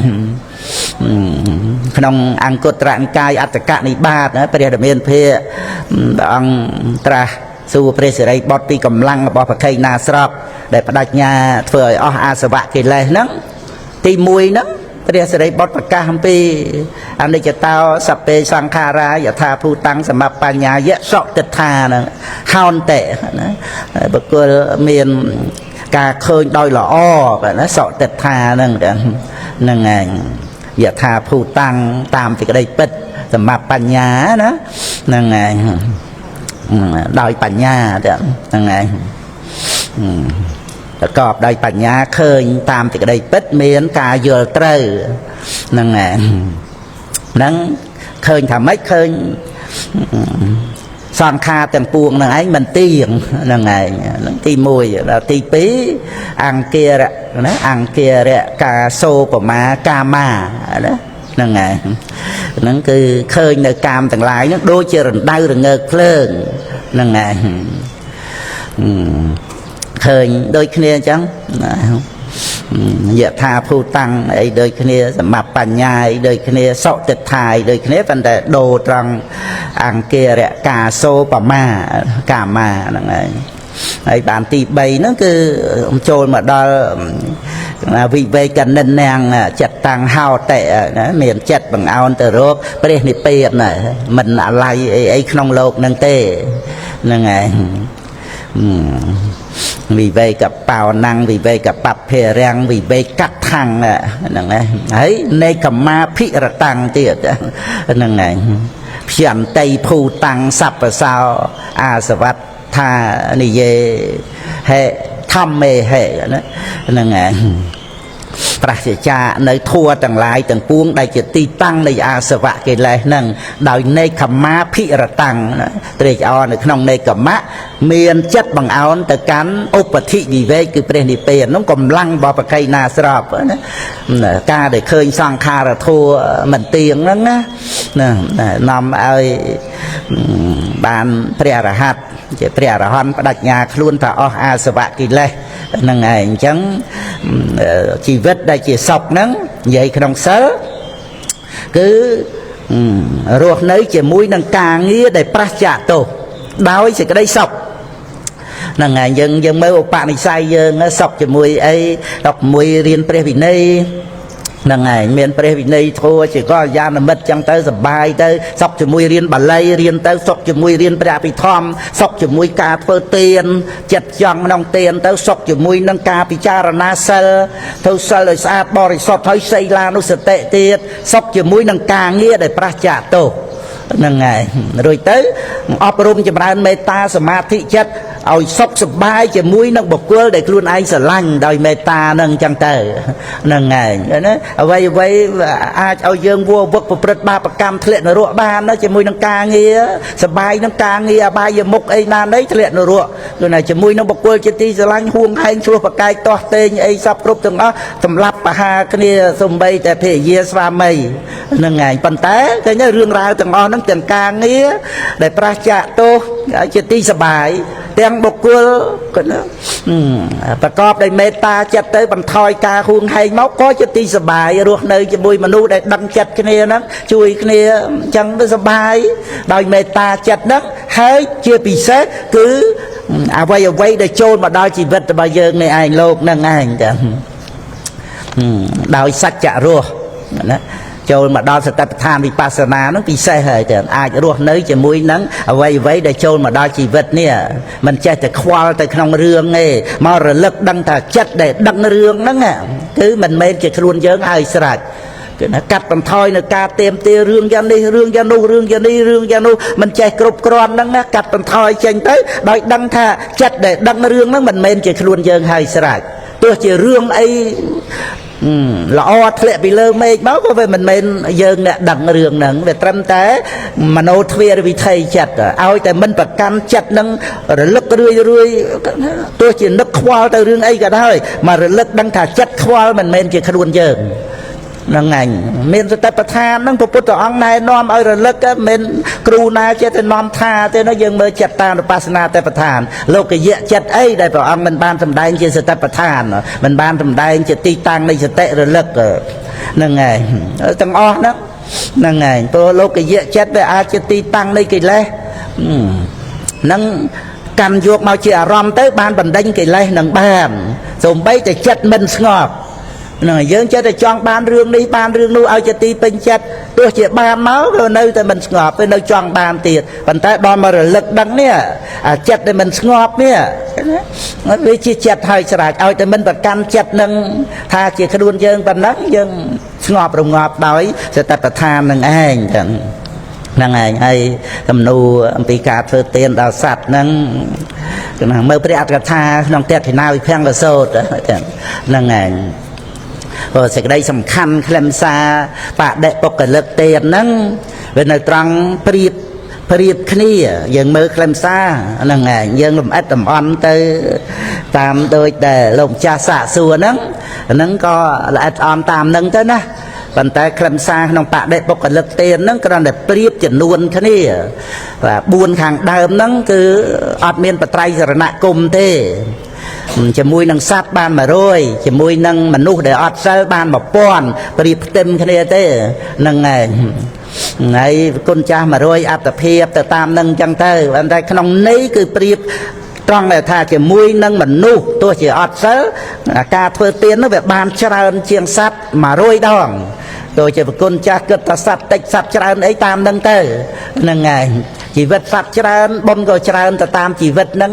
ក្នុងអង្គត្រនិកាយអត្តកនិបាតព្រះរាមាភិព្រះអង្គត្រាស់សួរព្រះសិរីបុត្រពីកម្លាំងរបស់បក្ខីណាស្របដែលបដិញ្ញាធ្វើឲ្យអស់អាសវៈកិលេសហ្នឹងទី1ហ្នឹងព្រះសិរីបុត្រប្រកាសអំពីអនិច្ចតោសព្ពេសង្ខារាយថាភូតੰសមបញ្ញាយៈសកតិដ្ឋាហ្នឹងហោនតេណាបុគ្គលមានការឃើញដោយល្អបាទណាសកតិដ្ឋាហ្នឹងហ្នឹងឯងយថាភូតੰតាមសេចក្តីពិតសម្រាប់បញ្ញាណាហ្នឹងឯងដោយបញ្ញាហ្នឹងឯងប្រកបដោយបញ្ញាឃើញតាមសេចក្តីពិតមានការយល់ត្រូវហ្នឹងឯងហ្នឹងឃើញថាម៉េចឃើញសង្ខារទាំងពួងនឹងឯងមិនទៀងហ្នឹងឯងហ្នឹងទី1ដល់ទី2អង្គារៈណាអង្គារៈកាសោបមាកាមាណាហ្នឹងឯងហ្នឹងគឺឃើញនៅកាមទាំងឡាយហ្នឹងដូចជារណ្ដៅរងើកភ្លើងហ្នឹងឯងឃើញដូចគ្នាអញ្ចឹងយថាភូតੰអីដូចគ្នាសម្រាប់បញ្ញាអីដូចគ្នាសុតិដ្ឋាដូចគ្នាប៉ុន្តែដូរត្រង់អង្គារៈកាសោបមាកាមាហ្នឹងឯងហើយបានទី3ហ្នឹងគឺចូលមកដល់វិវេកនិន្នាងចិត្តតាំងហោតេណាមានចិត្តបង្អោនទៅរកព្រះនិព្វានមិនអាល័យអីក្នុងโลกហ្នឹងទេហ្នឹងឯងវិវេកបោណੰវិវេកបភេរាំងវិវេកថੰហ្នឹងឯងហើយនេកមាភិរតੰទៀតហ្នឹងឯងព្យន្តិភូតੰសព្វសោអាសវត្ថានិយេហេធម្មេហេណាហ្នឹងឯងប្រសិជ្ជានៅធัวទាំងឡាយទាំងពួងដែលជាទីតាំងនៃអាសវៈកិលេសហ្នឹងដោយនេកមាភិរតੰត្រេកអរនៅក្នុងនេកមៈមានចិត្តបង្អោនទៅកាន់ឧបធិវិវេកគឺព្រះនិព្វានហ្នឹងកម្លាំងរបស់បក្ខីណាស្របណាការដែលឃើញសង្ខារធัวមិនទៀងហ្នឹងណានាំឲ្យបានព្រះអរហន្តជាព្រះអរហន្តបដិញ្ញាខ្លួនថាអស់អាសវៈកិលេសហ្នឹងឯងអញ្ចឹងជីវិតដែលជាសុខហ្នឹងនិយាយក្នុងសិលគឺរស់នៅជាមួយនឹងការងារដែលប្រះចាកទោសដោយសេចក្តីសុខហ្នឹងឯងយើងមើលឧបនិស្ស័យយើងសុខជាមួយអី16រៀនព្រះវិន័យហ្នឹងឯងមានព្រះវិន័យធម៌ជាកល្យាណមិត្តចឹងទៅសប្បាយទៅសុខជាមួយរៀនបាលីរៀនទៅសុខជាមួយរៀនព្រះអភិធម្មសុខជាមួយការធ្វើទានចិត្តចង់ក្នុងទានទៅសុខជាមួយនឹងការពិចារណាសិលធ្វើសិលឲ្យស្អាតបរិសុទ្ធហើយសីលានុសតិទៀតសុខជាមួយនឹងការងារដែលប្រះចាកទោសហ្នឹងហើយរួចទៅអប់រំចម្រើនមេត្តាសមាធិចិត្តឲ្យសុខសប្បាយជាមួយនឹងបុគ្គលដែលខ្លួនឯងស្រឡាញ់ដោយមេត្តាហ្នឹងចឹងទៅហ្នឹងហើយណាអ្វីអាចឲ្យយើងវឹកប្រព្រឹត្តបាបកម្មធ្លាក់នរកបានជាមួយនឹងការងារសប្បាយនឹងការងារអបាយមុខអីណាណីធ្លាក់នរកគឺណាជាមួយនឹងបុគ្គលជាទីស្រឡាញ់ហួងហែងឆ្លោះប្រកែកទាស់តេងអីសពគ្រប់ទាំងអស់សម្រាប់បហាគ្នាសំបីតែភរិយាស្វាមីហ្នឹងហើយប៉ុន្តែឃើញរឿងរ៉ាវទាំងអស់ហ្នឹងទាំងការងារដែលប្រះចាកទោសជាទីសប្បាយ ទាំងបុគ្គលក៏ប្រកបដោយមេត្តាចិត្តទៅបន្ថយការហួងហែងមកក៏ជាទីសប្បាយរស់នៅជាមួយមនុស្សដែលដឹងចិត្តគ្នាហ្នឹងជួយគ្នាអញ្ចឹងទៅសប្បាយដោយមេត្តាចិត្តហ្នឹងហើយជាពិសេសគឺអ្វីដែលចូលមកដល់ជីវិតរបស់យើងនេះឯងលោកហ្នឹងឯងចឹងដោយសច្ចរស់ណាចូលមកដល់សតិប្បដ្ឋានវិបស្សនាហ្នឹងពិសេសហើយតែអាចរស់នៅជាមួយនឹងអ្វីដែលចូលមកដល់ជីវិតនេះមិនចេះតែខ្វល់ទៅក្នុងរឿងទេមករលឹកដឹងថាចិត្តដែលដឹងរឿងហ្នឹងគឺមិនមែនជាខ្លួនយើងឲ្យស្រេចគឺណាកាត់បន្ថយនៅការទៀមទារឿងយ៉ាងនេះរឿងយ៉ាងនោះរឿងយ៉ាងនេះរឿងយ៉ាងនោះមិនចេះគ្រប់គ្រាន់ហ្នឹងណាកាត់បន្ថយចេញទៅដោយដឹងថាចិត្តដែលដឹងរឿងហ្នឹងមិនមែនជាខ្លួនយើងឲ្យស្រេចទោះជារឿងអីល្អធ្លាក់ពីលើមេឃមកក៏វាមិនមែនយើងអ្នកដឹងរឿងហ្នឹងវាត្រឹមតែមโนទ្វារវិថីចិត្តឲ្យតែមិនប្រកាន់ចិត្តនឹងរលឹករឿយទោះជានឹកខ្វល់ទៅរឿងអីក៏ដោយមករលឹកដឹងថាចិត្តខ្វល់មិនមែនជាខ្លួនយើងហ្នឹងឯងមានសតិប្បដ្ឋានហ្នឹងព្រះពុទ្ធអង្គណែនាំឲ្យរលឹកមិនគ្រូណាចេះតែនាំថាទេណាយើងមើលចិត្តតានុបស្សនាសតិប្បដ្ឋានលោកយៈចិត្តអីដែលព្រះអង្គមិនបានសម្ដែងជាសតិប្បដ្ឋានមិនបានសម្ដែងជាទីតាំងនៃសតិរលឹកហ្នឹងឯងទាំងអស់ហ្នឹងឯងព្រោះលោកយៈចិត្តវាអាចជាទីតាំងនៃកិលេសហ្នឹងកាន់យកមកជាអារម្មណ៍ទៅបានបណ្ដេញកិលេសនឹងបានសូម្បីតែចិត្តមិនស្ងប់ហ្នឹងយើងចេះតែចង់បានរឿងនេះបានរឿងនោះឲ្យជាទីពេញចិត្តទោះជាបានមកក៏នៅតែមិនស្ងប់ទៅនៅចង់បានទៀតប៉ុន្តែដល់មករលឹកដឹងនេះអាចិត្តដែលមិនស្ងប់នេះវាជាចិត្តហើយស្រេចឲ្យតែមិនប្រកាន់ចិត្តនឹងថាជាខ្លួនយើងប៉ុណ្ណឹងយើងស្ងប់រងាប់ដោយសតិប្បដ្ឋាននឹងឯងចឹងហ្នឹងឯងហើយគំនូអំពីការធ្វើទានដល់សត្វហ្នឹងគឺមើលព្រះអត្ថកថាក្នុងតេតិណាវិភង្កសោតហ្នឹងឯងសេចក្តីសំខាន់ខ្លឹមសារបដិបុគ្គលិកទេហ្នឹងវានៅត្រង់ប្រៀបគ្នាយើងមើលខ្លឹមសារហ្នឹងឯងយើងលំអិតលំអន់ទៅតាមដូចដែលលោកម្ចាស់សាកសួរហ្នឹងក៏ល្អិតអន់តាមហ្នឹងទៅណាប៉ុន្តែខ្លឹមសារក្នុងបដិបុគ្គលិកទេហ្នឹងគ្រាន់តែប្រៀបចំនួនគ្នាបាទ4ខាងដើមហ្នឹងគឺអត់មានបត្រៃសរណគមទេជាមួយនឹងសត្វបាន100ជាមួយនឹងមនុស្សដែលអត់សិលបាន1000ប្រៀបផ្ទឹមគ្នាទេហ្នឹងឯងហើយគុណចាស់100អត្តភាពទៅតាមនឹងអញ្ចឹងទៅតែក្នុងនេះគឺប្រៀបត្រង់ដែលថាជាមួយនឹងមនុស្សទោះជាអត់សិលការធ្វើទាននោះវាបានច្រើនជាងសត្វ100ដងដូចជាប្រគុណចាស់គិតថាសត្វតិចសត្វច្រើនអីតាមនឹងទៅហ្នឹងឯងជីវិតសត្វច្រើនបុណ្យក៏ច្រើនទៅតាមជីវិតហ្នឹង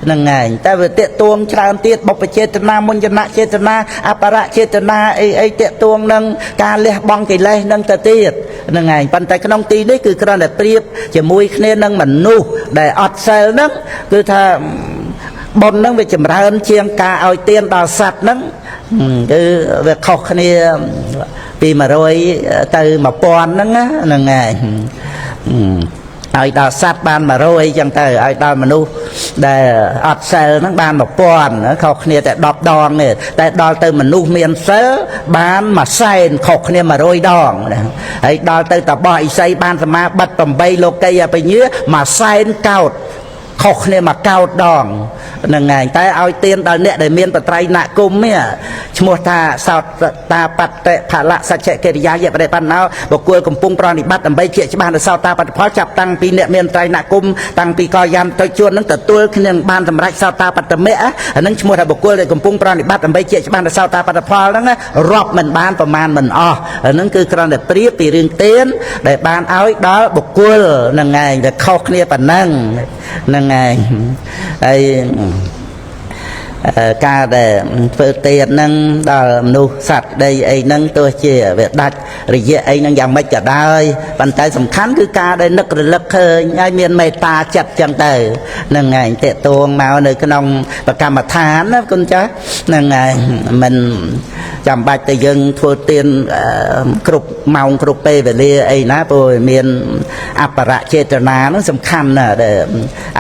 ហ្នឹងឯងតែវាតេតួងច្រើនទៀតបុព្វចេតនាមុញ្ញនចេតនាអបរចេតនាអីតេតួងនឹងការលះបង់កិលេសនឹងទៅទៀតហ្នឹងឯងប៉ុន្តែក្នុងទីនេះគឺគ្រាន់តែប្រៀបជាមួយគ្នានឹងមនុស្សដែលអត់សិលហ្នឹងគឺថាបុណ្យហ្នឹងវាចម្រើនជាងការឲ្យទានដល់សត្វហ្នឹងគឺវាខុសគ្នាពី100ទៅ1000ហ្នឹងហ្នឹងឯងឲ្យដល់សត្វបាន100អញ្ចឹងទៅឲ្យដល់មនុស្សដែលអត់សិលហ្នឹងបាន1000ខុសគ្នាតែ10ដងទេតែដល់ទៅមនុស្សមានសិលបាន100,000ខុសគ្នា100ដងហើយដល់ទៅតបោះឥសីបានសមាបត្តិ8លោកីអបញ្ញា100,000កោដខុសគ្នា1កោដដងហ្នឹងឯងតែឲ្យទានដល់អ្នកដែលមានបត្រៃណគុំនេះឈ្មោះថាសោតតាបតិផលៈសច្ចកិរិយាយបរិបណ្ណោបុគ្គលកំពុងប្រណិប័តដើម្បីជាច្បាស់នៅសោតតាបតិផលចាប់តាំងពីអ្នកមានត្រៃណគុំតាំងពីកយាមទៅជួននឹងទទួលគ្នាបានសម្រេចសោតតាបតិមៈអានឹងឈ្មោះថាបុគ្គលដែលកំពុងប្រណិប័តដើម្បីជាច្បាស់នៅសោតតាបតិផលហ្នឹងរាប់មិនបានប្រមាណមិនអស់អានឹងគឺគ្រាន់តែប្រៀបពីរឿងទានដែលបានឲ្យដល់បុគ្គលហ្នឹងឯងតែខុសគ្នាប៉ុណ្ណឹងហ្នឹងឯងហើយការដែលធ្វើទានហ្នឹងដល់មនុស្សសត្វដីអីហ្នឹងទោះជាវាដាច់រយៈអីហ្នឹងយ៉ាងម៉េចក៏ដោយប៉ុន្តែសំខាន់គឺការដែលនឹករលឹកឃើញហើយមានមេត្តាចិត្តចឹងទៅហ្នឹងឯងតេតួងមកនៅក្នុងប្រកម្មដ្ឋានណាគុណចាស់ហ្នឹងឯងមិនចាំបាច់តែយើងធ្វើទានគ្រប់ម៉ោងគ្រប់ពេលវេលាអីណាព្រោះមានអបរចេតនាហ្នឹងសំខាន់ណាស់ដែល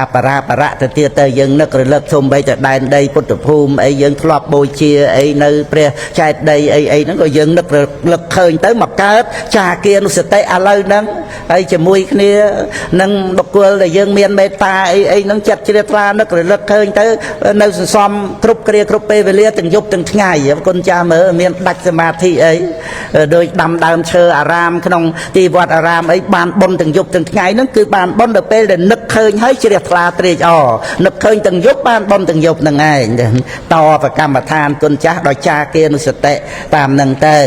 អបរាបរៈទៅទៀតទៅយើងនឹករលឹកសូម្បីតែដែនដីពុទ្ធ ភូមិអីយើងធ្លាប់បូជាអីនៅព្រះចែកដីអីហ្នឹងក៏យើងនឹកឃើញទៅមកកើតចាគានុសតិឥឡូវហ្នឹងហើយជាមួយគ្នានឹងបុគ្គលដែលយើងមានមេត្តាអីហ្នឹងចិត្តជ្រះថ្លានឹករលឹកឃើញទៅនៅសន្សំគ្រប់គ្រាគ្រប់ពេលវេលាទាំងយប់ទាំងថ្ងៃគុណចាស់មើលមានដាច់សមាធិអីដោយដាំដើមឈើអារាមក្នុងទីវត្តអារាមអីបានបុណ្យទាំងយប់ទាំងថ្ងៃហ្នឹងគឺបានបុណ្យដល់ពេលដែលនឹកឃើញហើយជ្រះថ្លាត្រេកអរនឹកឃើញទាំងយប់បានបុណ្យទាំងយប់ហ្នឹងឯងតបកម្មដ្ឋានគុណចាស់ដោយចាគានុសតិតាមហ្នឹងទៅ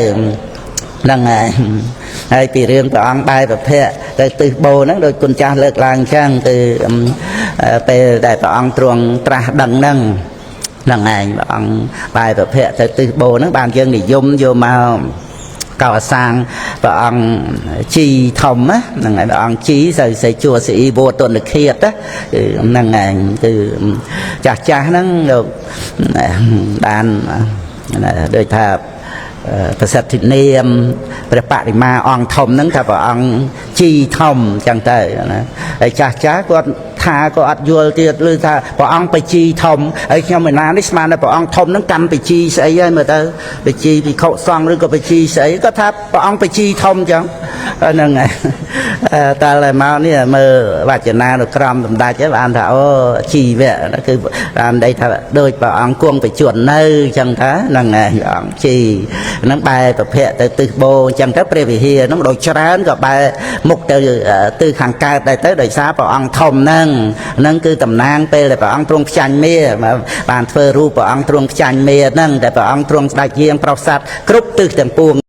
ហ្នឹងហើយពីរឿងព្រះអង្គបែរប្រភពទៅទិសបូរហ្នឹងដោយគុណចាស់លើកឡើងអញ្ចឹងគឺពេលដែលព្រះអង្គទ្រង់ត្រាស់ដឹងហ្នឹងហ្នឹងឯងព្រះអង្គបែរប្រភពទៅទិសបូរហ្នឹងបានយើងនិយមយកមកកោសាងព្រះអង្គជីធំហ្នឹងហើយព្រះអង្គជីសេជួសអ៊ីវតុនឃាតគឺហ្នឹងឯងគឺចាស់ហ្នឹងបានដូចថាប្រសិទ្ធិនាមព្រះបរិមាអង្គធំហ្នឹងថាព្រះអង្គជីធំចឹងទៅណាហើយចាស់គាត់ថាក៏អត់យល់ទៀតឬថាព្រះអង្គបជីធំហើយខ្ញុំឯណានេះស្មានតែព្រះអង្គធំហ្នឹងកម្មបជីស្អីហើយមើលទៅបជីភិក្ខុសង្ឃឬក៏បជីស្អីក៏ថាព្រះអង្គបជីធំចឹងហ្នឹងហើយតែឡើយមកនេះមើលវចនានុក្រមសម្ដេចហើយបានថាអូជីវៈគឺបានន័យថាដូចព្រះអង្គគង់បច្ចុប្បន្ននៅចឹងថាហ្នឹងហើយព្រះអង្គជីហ្នឹងបែរប្រភពទៅទិសបូរចឹងទៅព្រះវិហារហ្នឹងដូចច្រើនក៏បែរមុខទៅទិសខាងកើតដែរទៅដោយសារព្រះអង្គធំហ្នឹងគឺតំណាងពេលដែលព្រះអង្គទ្រង់ខ្ចាញ់មេបានធ្វើរូបព្រះអង្គទ្រង់ខ្ចាញ់មេហ្នឹងតែព្រះអង្គទ្រង់ស្ដេចយាងប្រោសសត្វគ្រប់ទិសទាំងពួង